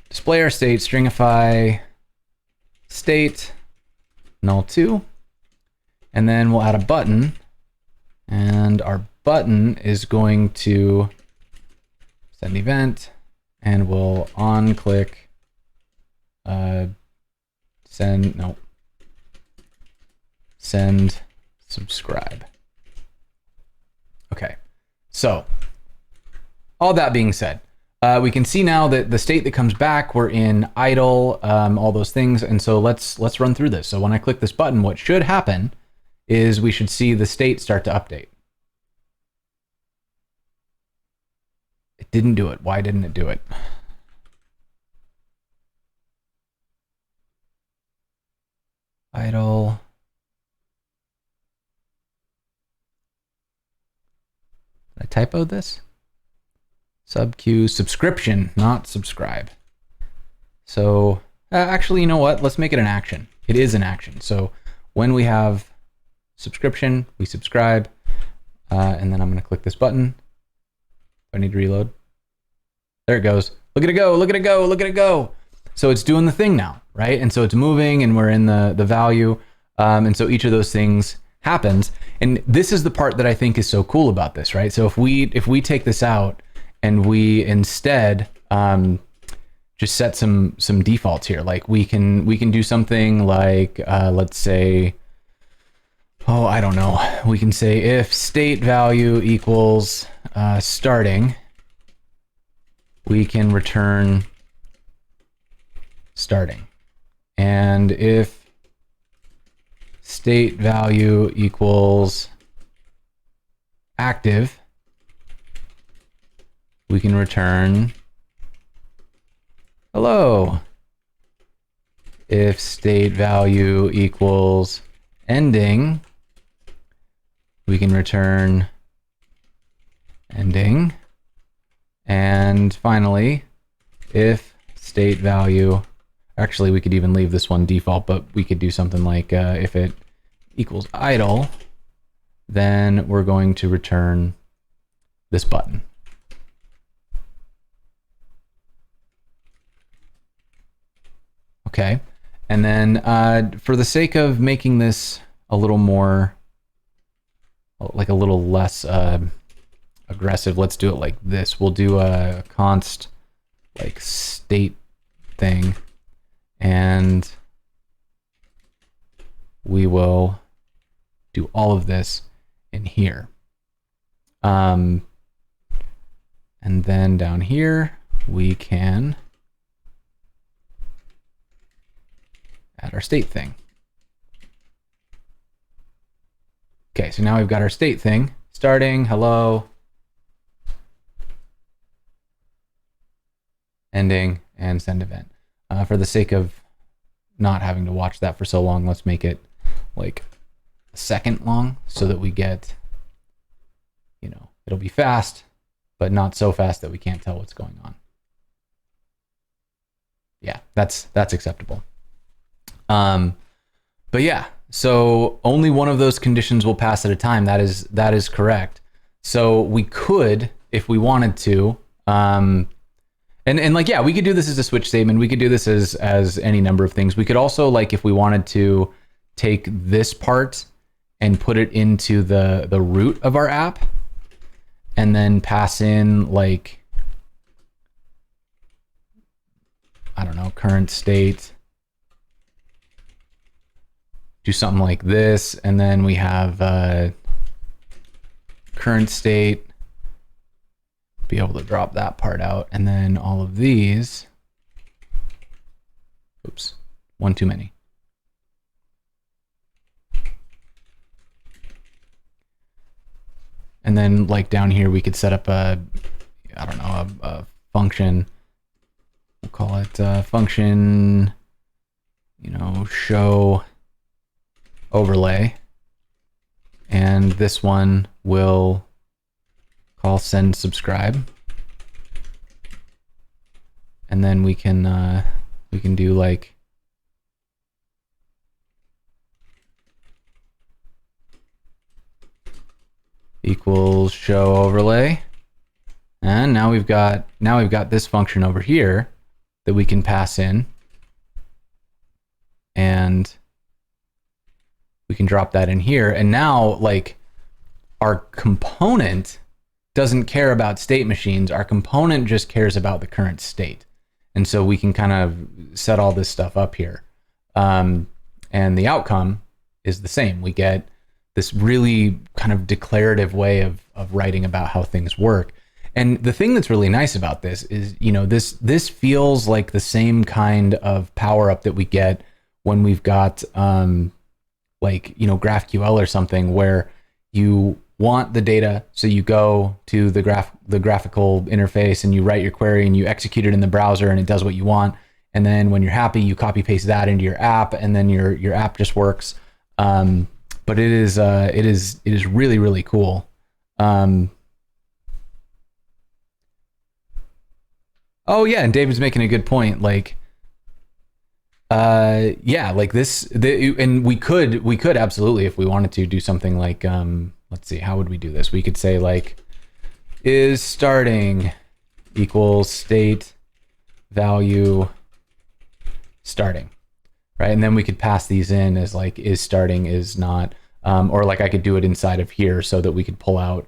display our state, stringify state null2, and then we'll add a button, and our button is going to send event, and we'll on click send subscribe. Okay, so all that being said, we can see now that the state that comes back, we're in idle, all those things. And so let's run through this. So when I click this button, what should happen is we should see the state start to update. It didn't do it. Why didn't it do it? Idle. Did I typo this? Sub Q subscription, not subscribe. So actually, you know what? Let's make it an action. It is an action. So when we have subscription, we subscribe, and then I'm going to click this button. Do I need to reload? There it goes. Look at it go, look at it go, look at it go. So it's doing the thing now, right? And so it's moving, and we're in the value. And so each of those things happens. And this is the part that I think is so cool about this, right? So if we take this out and we instead just set some defaults here, like we can do something like let's say oh, I don't know. We can say if state value equals starting, we can return starting. And if state value equals active, we can return hello. If state value equals ending, we can return ending. And finally, if state value, actually we could even leave this one default, but we could do something like if it equals idle, then we're going to return this button. Okay, and then for the sake of making this a little more, like a little less aggressive, let's do it like this. We'll do a const like state thing, and we will do all of this in here. And then down here, we can add our state thing. Okay, so now we've got our state thing, starting, hello, ending, and send event. For the sake of not having to watch that for so long, let's make it like a second long so that we get, you know, it'll be fast, but not so fast that we can't tell what's going on. Yeah, that's acceptable. But yeah, so only one of those conditions will pass at a time. That is correct. So we could, if we wanted to, and like, yeah, we could do this as a switch statement. We could do this as any number of things. We could also, like, if we wanted to take this part and put it into the root of our app and then pass in, like, I don't know, current state, do something like this, and then we have current state, be able to drop that part out, and then all of these, oops, one too many. And then, like, down here we could set up a, I don't know, a function. We'll call it function, you know, show overlay, and this one will call send subscribe, and then we can do like equals show overlay, and now we've got this function over here that we can pass in, and we can drop that in here. And now, like, our component doesn't care about state machines. Our component just cares about the current state. And so we can kind of set all this stuff up here. And the outcome is the same. We get this really kind of declarative way of writing about how things work. And the thing that's really nice about this is, you know, this feels like the same kind of power up that we get when we've got like, you know, GraphQL or something, where you want the data, so you go to the graphical interface and you write your query and you execute it in the browser and it does what you want. And then when you're happy, you copy paste that into your app, and then your app just works. But it is really, really cool. Oh yeah, and David's making a good point. Like, yeah, like this, and we could absolutely, if we wanted to, do something like, let's see, how would we do this? We could say like, is starting equals state value starting, right? And then we could pass these in as like, is starting, is not, or like I could do it inside of here so that we could pull out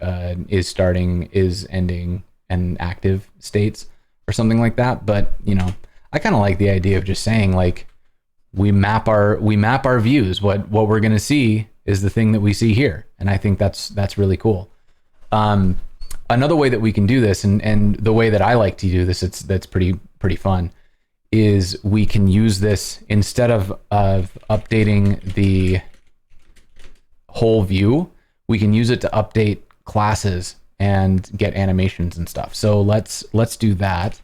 is starting, is ending, and active states or something like that. But, you know, I kind of like the idea of just saying like, we map our views. What we're going to see is the thing that we see here. And I think that's really cool. Another way that we can do this, and the way that I like to do this, that's pretty fun, is we can use this instead of updating the whole view. We can use it to update classes and get animations and stuff. So let's do that.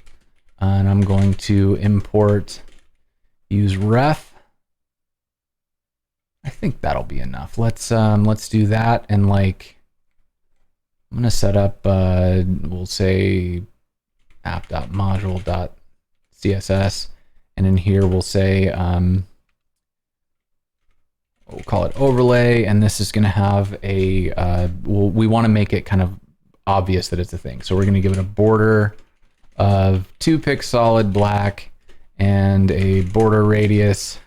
And I'm going to import, use ref. I think that'll be enough. Let's do that, and like I'm gonna set up we'll say app.module.css, and in here we'll say we'll call it overlay, and this is gonna have a we want to make it kind of obvious that it's a thing. So we're gonna give it a border of 2 pix solid black and a border radius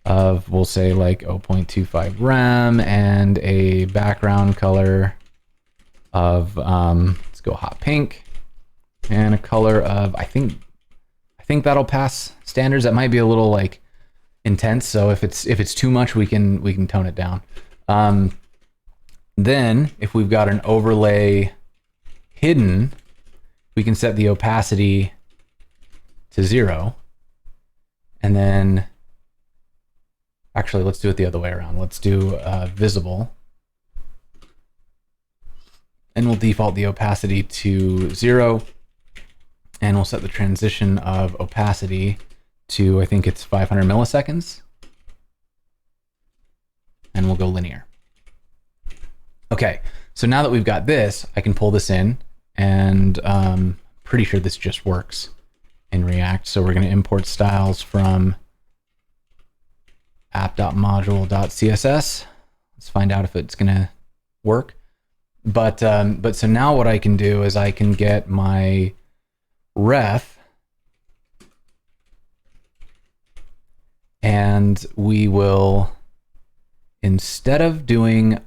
of, we'll say like 0.25 rem, and a background color of let's go hot pink, and a color of, I think that'll pass standards. That might be a little like intense, so if it's too much, we can tone it down. Then if we've got an overlay hidden, we can set the opacity to 0, and then actually let's do it the other way around. Let's do visible, and we'll default the opacity to 0, and we'll set the transition of opacity to, I think it's 500 milliseconds, and we'll go linear. Okay, so now that we've got this, I can pull this in, and pretty sure this just works in React. So we're going to import styles from app.module.css. Let's find out if it's going to work. But so now what I can do is I can get my ref, and we will, instead of doing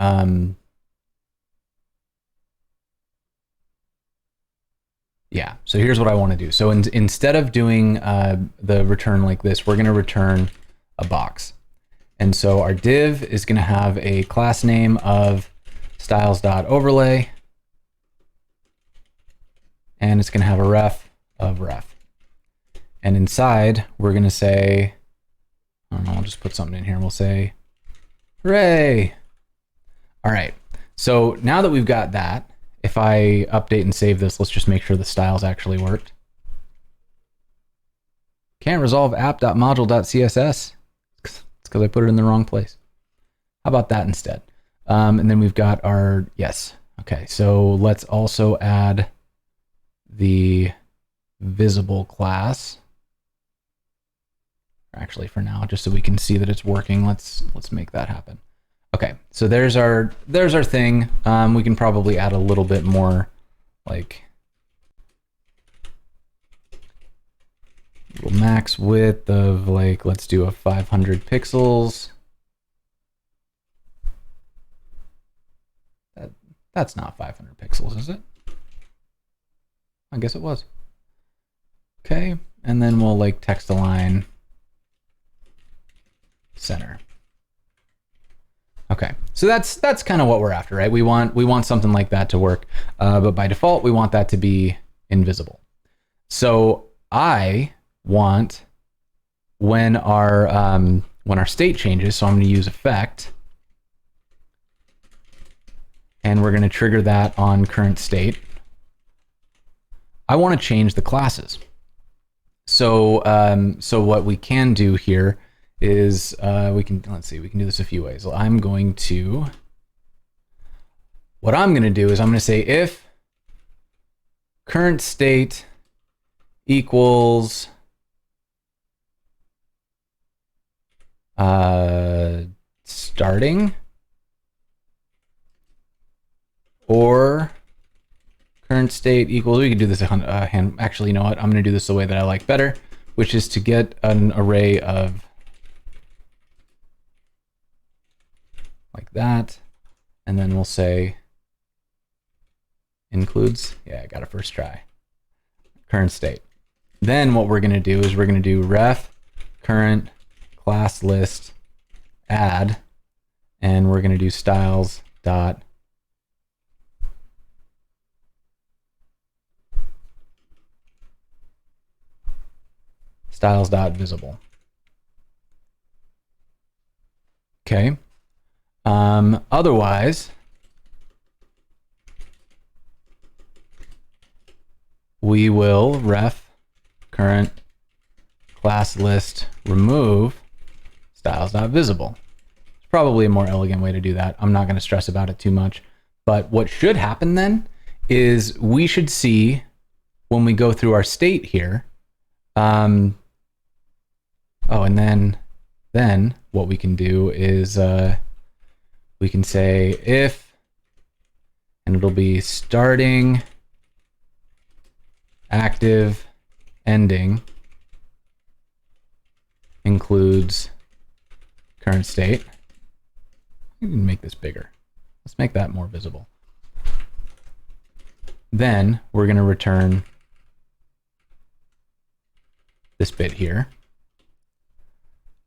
yeah, so here's what I want to do. So instead of doing the return like this, we're going to return a box. And so our div is going to have a class name of styles.overlay, and it's going to have a ref of ref. And inside, we're going to say, I don't know, I'll just put something in here, and we'll say, hooray. All right, so now that we've got that, if I update and save this, let's just make sure the styles actually worked. Can't resolve app.module.css. It's because I put it in the wrong place. How about that instead? And then we've got our, yes. Okay, so let's also add the visible class. Actually, for now, just so we can see that it's working, let's make that happen. Okay, so there's our thing. We can probably add a little bit more, like max width of, like, let's do a 500 pixels. That's not 500 pixels, is it? I guess it was. Okay, and then we'll like text align center. Okay, so that's kind of what we're after, right? We want something like that to work, but by default we want that to be invisible. So I want when our state changes, so I'm going to use effect, and we're going to trigger that on current state. I want to change the classes. So so what we can do here is we can do this a few ways. What I'm going to do is I'm going to say if current state equals starting, or current state equals, we can do this actually, you know what, I'm going to do this the way that I like better, which is to get an array of like that, and then we'll say includes, yeah, I got a first try, current state. Then what we're going to do is we're going to do ref current class list add, and we're going to do styles dot visible. Okay. Otherwise, we will ref current class list remove styles.visible. It's probably a more elegant way to do that. I'm not going to stress about it too much. But what should happen then is we should see when we go through our state here. And then what we can do is we can say if, and it'll be starting, active, ending includes current state. You can make this bigger. Let's make that more visible. Then we're going to return this bit here.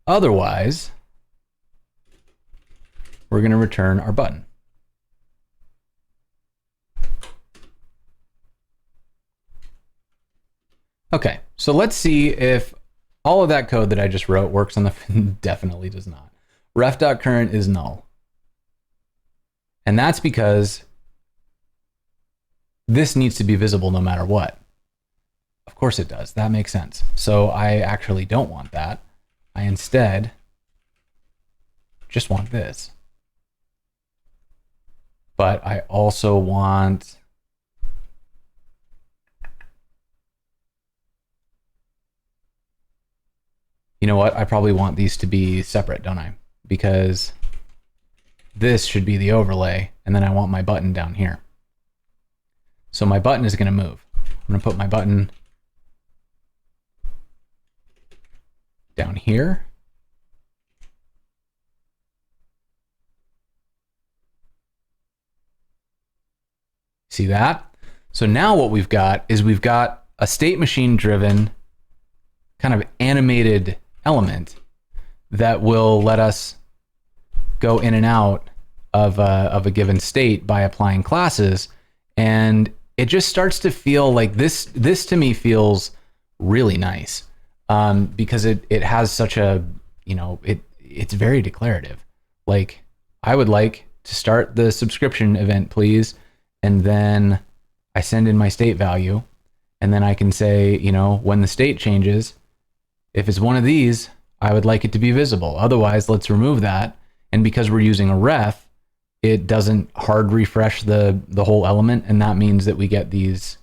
Otherwise, we're going to return our button. Okay, so let's see if all of that code that I just wrote works on the definitely does not. Ref.current is null. And that's because this needs to be visible no matter what. Of course it does. That makes sense. So I actually don't want that. I instead just want this. But I also want you know what? I probably want these to be separate, don't I? Because this should be the overlay, and then I want my button down here. So my button is going to move. I'm going to put my button down here. See that? So now what we've got is we've got a state machine driven kind of animated element that will let us go in and out of a given state by applying classes. And it just starts to feel like this to me feels really nice because it has such a, it's very declarative. Like, I would like to start the subscription event, please. And then I send in my state value, and then I can say, when the state changes, if it's one of these, I would like it to be visible. Otherwise, let's remove that. And because we're using a ref, it doesn't hard refresh the whole element, and that means that we get these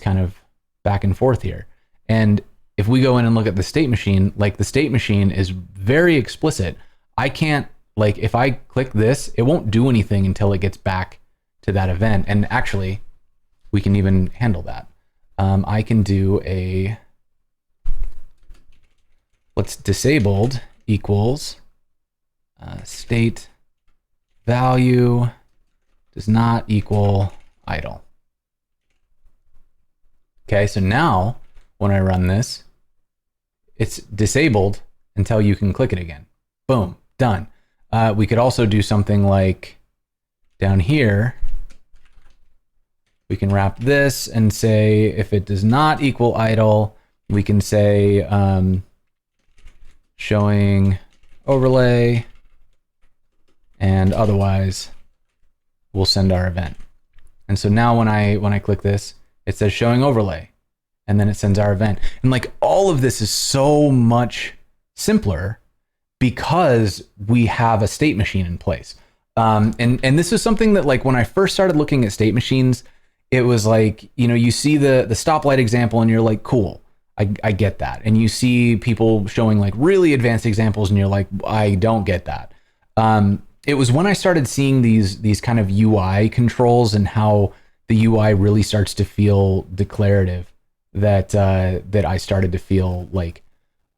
kind of back and forth here. And if we go in and look at the state machine, like the state machine is very explicit. I can't, like, if I click this, it won't do anything until it gets back to that event. And actually, we can even handle that. I can do a, let's disabled equals state value does not equal idle. Okay, so now when I run this, it's disabled until you can click it again. Boom, done. We could also do something like down here, we can wrap this and say if it does not equal idle, we can say showing overlay, and otherwise we'll send our event. And so now when I click this, it says showing overlay, and then it sends our event. And like all of this is so much simpler because we have a state machine in place. And this is something that, like, when I first started looking at state machines, it was like, you see the stoplight example and you're like, cool, I get that. And you see people showing like really advanced examples and you're like, I don't get that. It was when I started seeing these kind of UI controls and how the UI really starts to feel declarative that I started to feel like,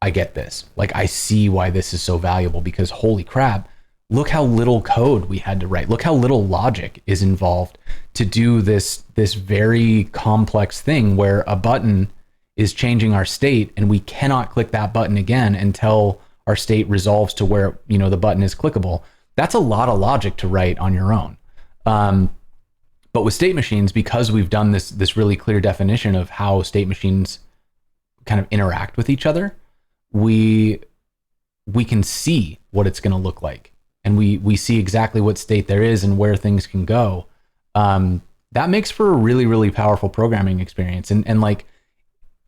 I get this. Like, I see why this is so valuable, because holy crap, look how little code we had to write. Look how little logic is involved to do this very complex thing where a button is changing our state and we cannot click that button again until our state resolves to where, the button is clickable. That's a lot of logic to write on your own. But with state machines, because we've done this really clear definition of how state machines kind of interact with each other, we can see what it's going to look like, and we see exactly what state there is and where things can go. That makes for a really, really powerful programming experience. And like,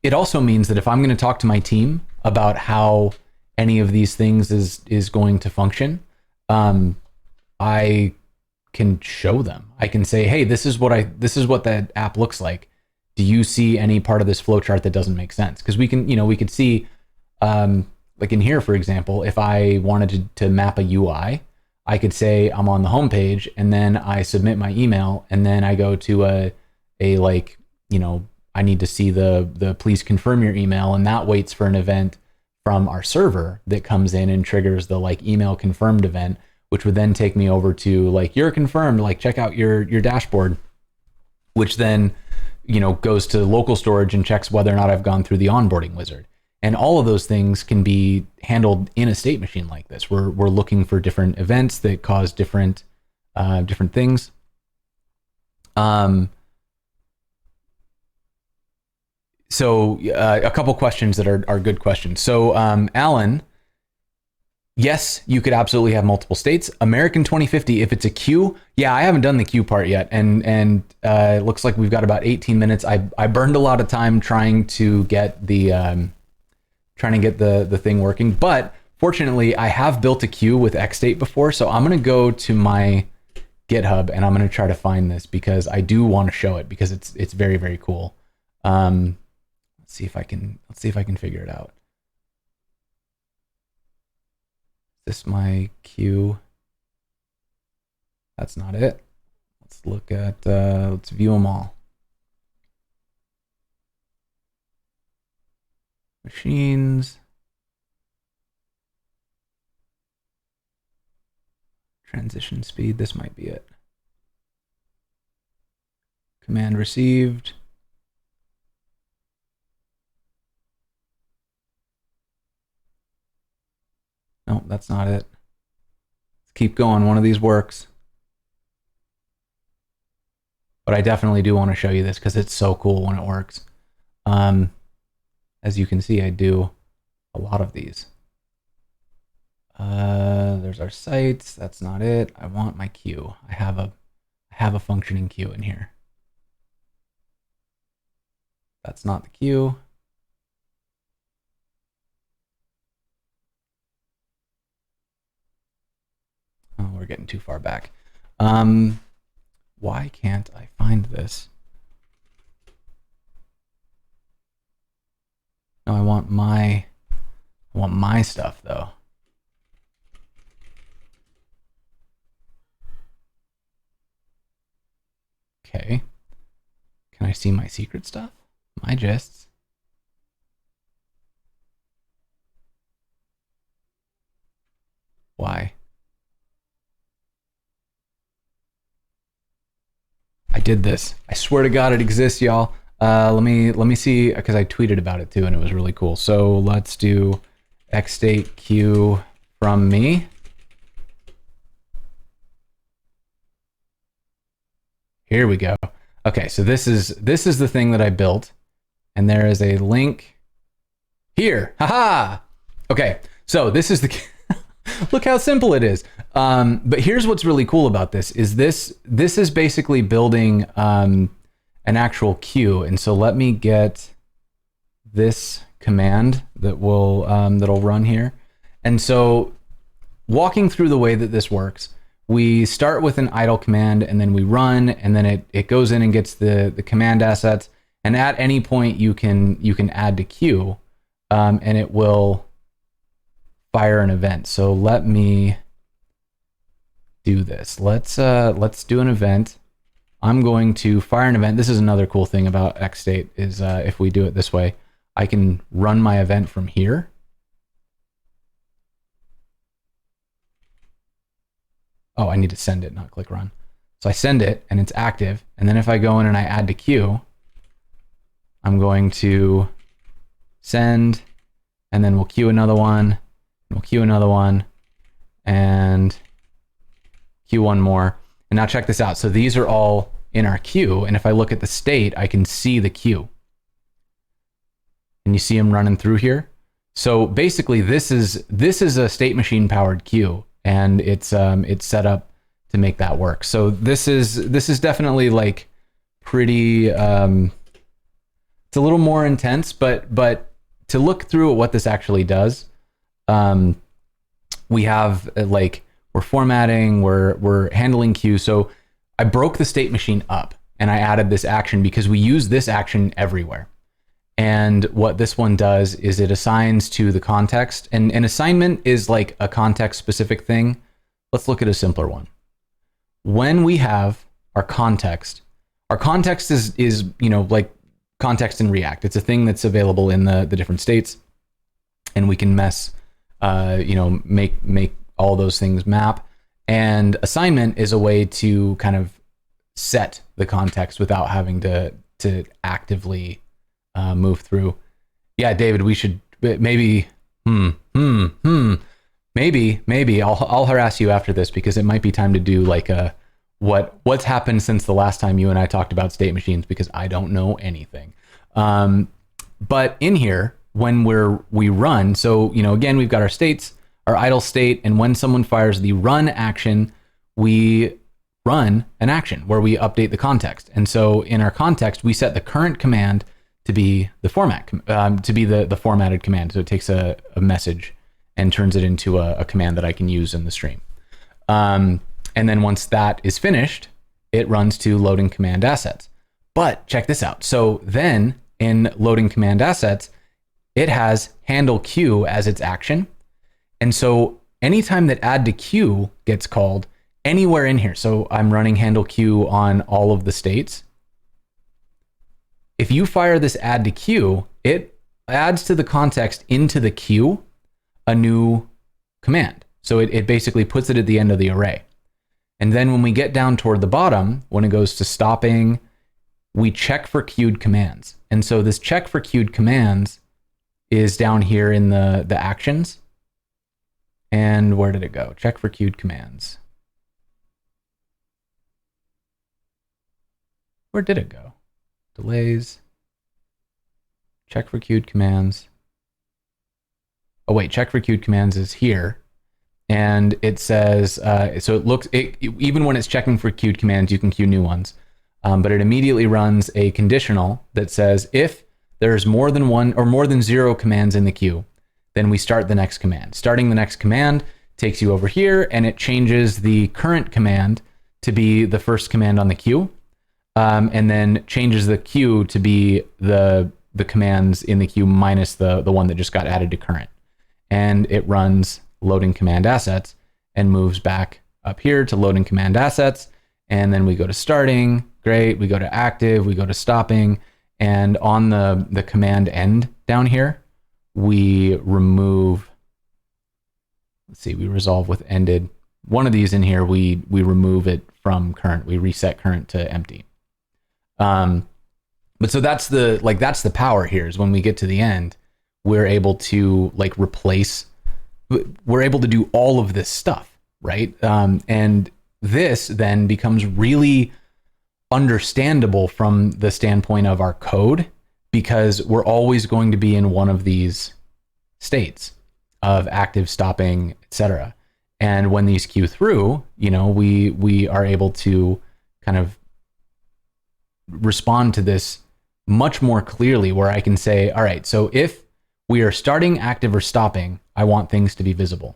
it also means that if I'm going to talk to my team about how any of these things is going to function, I can show them. I can say, hey, this is what that app looks like. Do you see any part of this flowchart that doesn't make sense? Because we could see, like in here, for example, if I wanted to map a UI, I could say I'm on the home page, and then I submit my email, and then I go to I need to see the please confirm your email, and that waits for an event from our server that comes in and triggers the like email confirmed event, which would then take me over to like, you're confirmed, like check out your dashboard, which then goes to local storage and checks whether or not I've gone through the onboarding wizard. And all of those things can be handled in a state machine like this. We're looking for different events that cause different things. So a couple questions that are good questions. So Alan, yes, you could absolutely have multiple states. American 2050, if it's a queue, yeah, I haven't done the queue part yet, and it looks like we've got about 18 minutes. I burned a lot of time trying to get the thing working, but fortunately I have built a queue with xstate before, so I'm going to go to my GitHub and I'm going to try to find this because I do want to show it because it's very, very cool. Let's see if I can figure it out. Is this my queue? That's not it. Let's look at let's view them all. Machines, transition speed, this might be it. Command received. No, that's not it. Let's keep going, one of these works. But I definitely do want to show you this because it's so cool when it works. As you can see, I do a lot of these. There's our sites. That's not it. I want my queue. I have a functioning queue in here. That's not the queue. Oh, we're getting too far back. Why can't I find this? No, I want my stuff though. Okay. Can I see my secret stuff? My gists. Why? I did this. I swear to God it exists, y'all. Let me see, because I tweeted about it too and it was really cool. So let's do xstate queue from me. Here we go. Okay, so this is the thing that I built, and there is a link here. Haha. Okay, so this is the look how simple it is. But here's what's really cool about this is this is basically building an actual queue. And so let me get this command that will that'll run here. And so walking through the way that this works, we start with an idle command and then we run, and then it goes in and gets the command assets. And at any point you can add to queue, and it will fire an event. So let me do this. Let's do an event. I'm going to fire an event. This is another cool thing about xstate is if we do it this way, I can run my event from here. Oh, I need to send it, not click run. So I send it and it's active. And then if I go in and I add to queue, I'm going to send, and then we'll queue another one. We'll queue another one and queue one more. And now check this out. So these are all in our queue. And if I look at the state, I can see the queue. And you see them running through here. So basically this is a state machine powered queue, and it's set up to make that work. So this is definitely like pretty, it's a little more intense, but to look through at what this actually does, we have like, we're formatting, we're handling queue. So I broke the state machine up and I added this action because we use this action everywhere. And what this one does is it assigns to the context, and an assignment is like a context specific thing. Let's look at a simpler one. When we have our context is, you know, like context in React. It's a thing that's available in the different states, and we can you know, make all those things map. And assignment is a way to kind of set the context without having to actively move through. Yeah, David, we should maybe maybe I'll harass you after this, because it might be time to do like a what's happened since the last time you and I talked about state machines, because I don't know anything. But in here, when we run, so, you know, again, we've got our states, our idle state, and when someone fires the run action, we run an action where we update the context. And so in our context, we set the current command to be the the formatted command. So it takes a message and turns it into a command that I can use in the stream. And then once that is finished, it runs to loading command assets. But check this out. So then in loading command assets, it has handle queue as its action. And so anytime that add to queue gets called anywhere in here, so I'm running handle queue on all of the states. If you fire this add to queue, it adds to the context into the queue a new command. So it basically puts it at the end of the array. And then when we get down toward the bottom, when it goes to stopping, we check for queued commands. And so this check for queued commands is down here in the actions. And where did it go? Check for queued commands. Where did it go? Delays. Check for queued commands. Oh wait, check for queued commands is here. And it says, so it looks, even when it's checking for queued commands, you can queue new ones. But it immediately runs a conditional that says, if there's more than one or more than 0 commands in the queue, then we start the next command. Starting the next command takes you over here, and it changes the current command to be the first command on the queue, and then changes the queue to be the commands in the queue minus the one that just got added to current. And it runs loading command assets and moves back up here to loading command assets. And then we go to starting, great. We go to active, we go to stopping, and on the command end down here, we remove, let's see, we resolve with ended. One of these in here, we remove it from current. We reset current to empty. But so that's the power here, is when we get to the end, we're able to like replace, we're able to do all of this stuff, right? And this then becomes really understandable from the standpoint of our code, because we're always going to be in one of these states of active, stopping, etc. And when these queue through, you know, we are able to kind of respond to this much more clearly, where I can say, all right, so if we are starting, active, or stopping, I want things to be visible.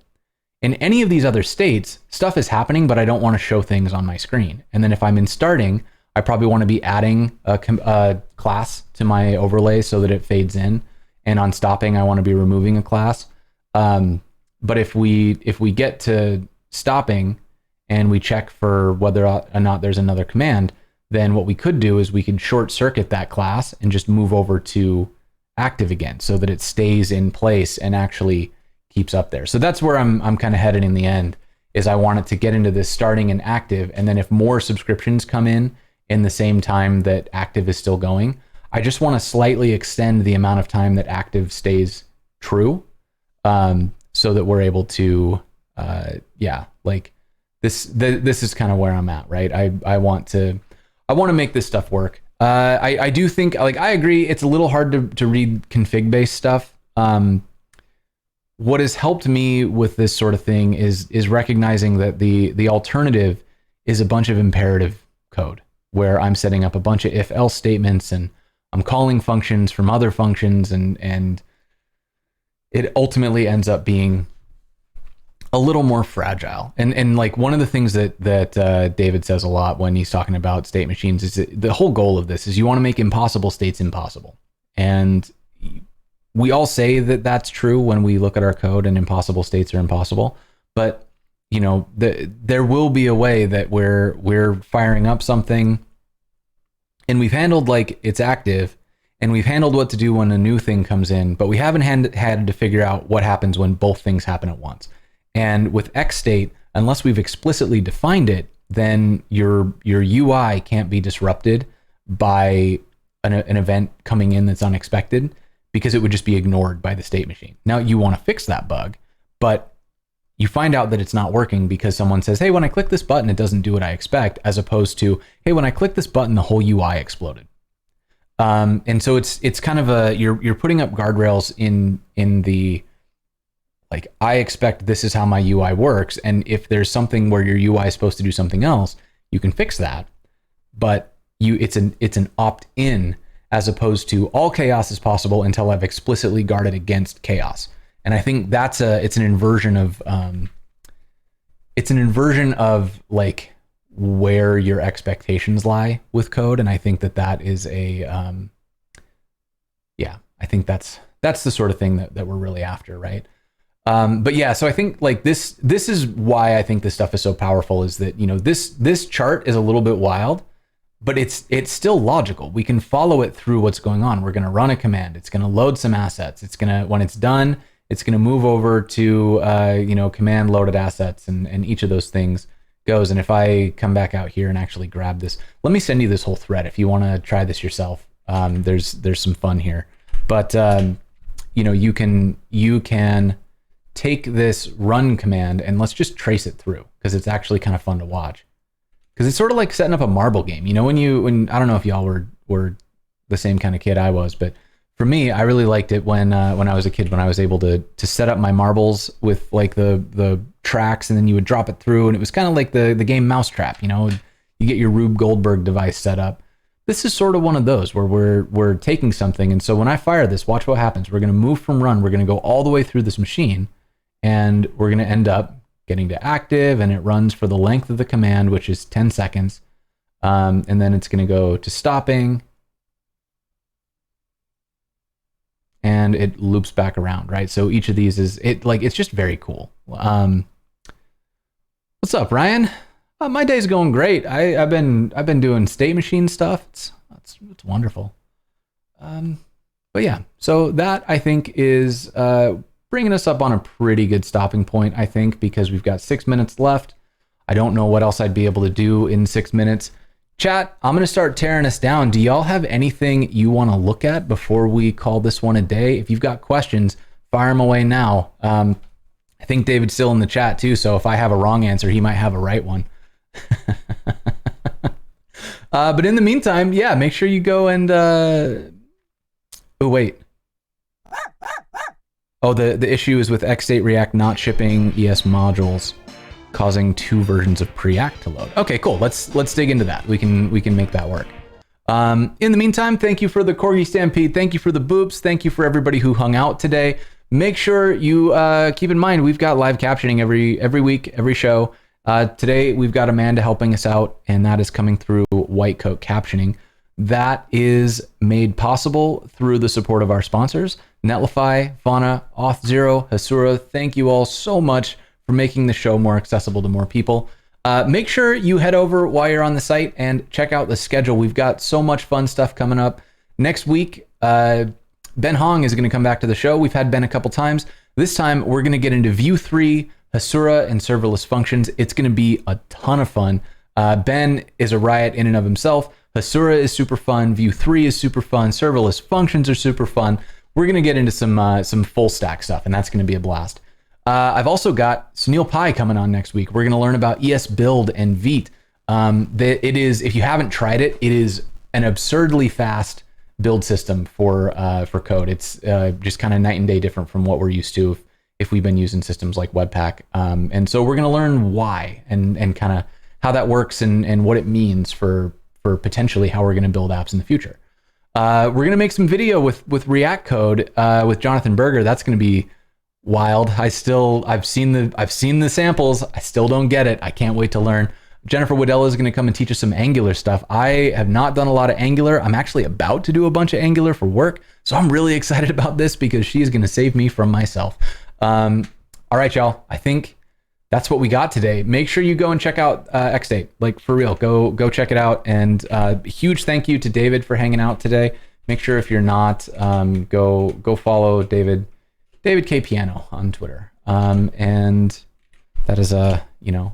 In any of these other states, stuff is happening, but I don't want to show things on my screen. And then if I'm in starting, I probably want to be adding a class to my overlay so that it fades in. And on stopping, I want to be removing a class. But if we get to stopping and we check for whether or not there's another command, then what we could do is we could short circuit that class and just move over to active again, so that it stays in place and actually keeps up there. So that's where I'm kind of headed in the end, is I want it to get into this starting and active. And then if more subscriptions come in the same time that active is still going, I just want to slightly extend the amount of time that active stays true, so that we're able to, like this is kind of where I'm at, right? I want to make this stuff work. I do think, like, I agree, it's a little hard to read config based stuff. What has helped me with this sort of thing is recognizing that the alternative is a bunch of imperative code where I'm setting up a bunch of if else statements and I'm calling functions from other functions, and it ultimately ends up being a little more fragile. And like one of the things that David says a lot when he's talking about state machines is that the whole goal of this is you want to make impossible states impossible. And we all say that that's true when we look at our code, and impossible states are impossible. But you know, there will be a way that we're firing up something and we've handled like it's active, and we've handled what to do when a new thing comes in, but we haven't had to figure out what happens when both things happen at once. And with xstate, unless we've explicitly defined it, then your UI can't be disrupted by an event coming in that's unexpected, because it would just be ignored by the state machine. Now you want to fix that bug, but you find out that it's not working because someone says, hey, when I click this button, it doesn't do what I expect, as opposed to, hey, when I click this button, the whole UI exploded. And so it's kind of you're putting up guardrails in the, like, I expect this is how my UI works. And if there's something where your UI is supposed to do something else, you can fix that. But it's an opt-in, as opposed to all chaos is possible until I've explicitly guarded against chaos. And I think it's an inversion of like where your expectations lie with code. And I think that is I think that's the sort of thing that we're really after, right? But yeah, so I think like this is why I think this stuff is so powerful, is that, you know, this chart is a little bit wild, but it's still logical. We can follow it through what's going on. We're going to run a command. It's going to load some assets. When it's done, it's going to move over to, command loaded assets, and each of those things goes. And if I come back out here and actually grab this, let me send you this whole thread if you want to try this yourself. There's some fun here, but you can take this run command and let's just trace it through, because it's actually kind of fun to watch. Because it's sort of like setting up a marble game. You know, when I don't know if y'all were the same kind of kid I was, but for me, I really liked it when I was a kid, when I was able to set up my marbles with like the tracks, and then you would drop it through, and it was kind of like the game Mousetrap. You know, you get your Rube Goldberg device set up. This is sort of one of those where we're taking something, and so when I fire this, watch what happens. We're going to move from run. We're going to go all the way through this machine, and we're going to end up getting to active, and it runs for the length of the command, which is 10 seconds. And then it's going to go to stopping, and it loops back around, right? So each of these it's just very cool. What's up, Ryan? My day's going great. I've been doing state machine stuff. It's wonderful. But yeah, so that I think is bringing us up on a pretty good stopping point, I think, because we've got 6 minutes left. I don't know what else I'd be able to do in 6 minutes. Chat, I'm going to start tearing us down. Do y'all have anything you want to look at before we call this one a day? If you've got questions, fire them away now. I think David's still in the chat too, so if I have a wrong answer, he might have a right one. But in the meantime, yeah, make sure you go and... Oh, wait. Oh, the issue is with xstate React not shipping ES modules, causing 2 versions of Preact to load. Okay, cool. Let's dig into that. We can make that work. In the meantime, thank you for the Corgi Stampede. Thank you for the boops. Thank you for everybody who hung out today. Make sure you keep in mind we've got live captioning every week, every show. Today we've got Amanda helping us out, and that is coming through White Coat Captioning. That is made possible through the support of our sponsors, Netlify, Fauna, Auth0, Hasura. Thank you all so much for making the show more accessible to more people. Make sure you head over while you're on the site and check out the schedule. We've got so much fun stuff coming up. Next week, Ben Hong is going to come back to the show. We've had Ben a couple times. This time, we're going to get into Vue 3, Hasura, and serverless functions. It's going to be a ton of fun. Ben is a riot in and of himself. Hasura is super fun. Vue 3 is super fun. Serverless functions are super fun. We're going to get into some full stack stuff, and that's going to be a blast. I've also got Sunil Pai coming on next week. We're going to learn about ES Build and Vite. It is, if you haven't tried it, it is an absurdly fast build system for code. It's just kind of night and day different from what we're used to if we've been using systems like Webpack. And so we're going to learn why and kind of how that works and what it means for potentially how we're going to build apps in the future. We're going to make some video with React code with Jonathan Berger. That's going to be wild. I've seen the samples. I still don't get it. I can't wait to learn. Jennifer Waddell is going to come and teach us some Angular stuff. I have not done a lot of Angular. I'm actually about to do a bunch of Angular for work. So I'm really excited about this because she's going to save me from myself. All right, y'all. I think that's what we got today. Make sure you go and check out xstate. Like, for real, go check it out. And huge thank you to David for hanging out today. Make sure if you're not, go follow David K Piano on Twitter. And that is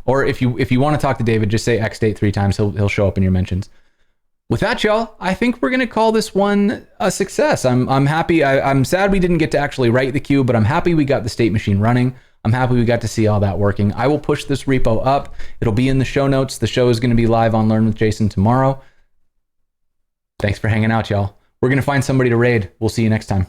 or if you want to talk to David, just say xstate 3 times. He'll show up in your mentions. With that, y'all, I think we're gonna call this one a success. I'm happy. I'm sad we didn't get to actually write the cube, but I'm happy we got the state machine running. I'm happy we got to see all that working. I will push this repo up. It'll be in the show notes. The show is going to be live on Learn with Jason tomorrow. Thanks for hanging out, y'all. We're going to find somebody to raid. We'll see you next time.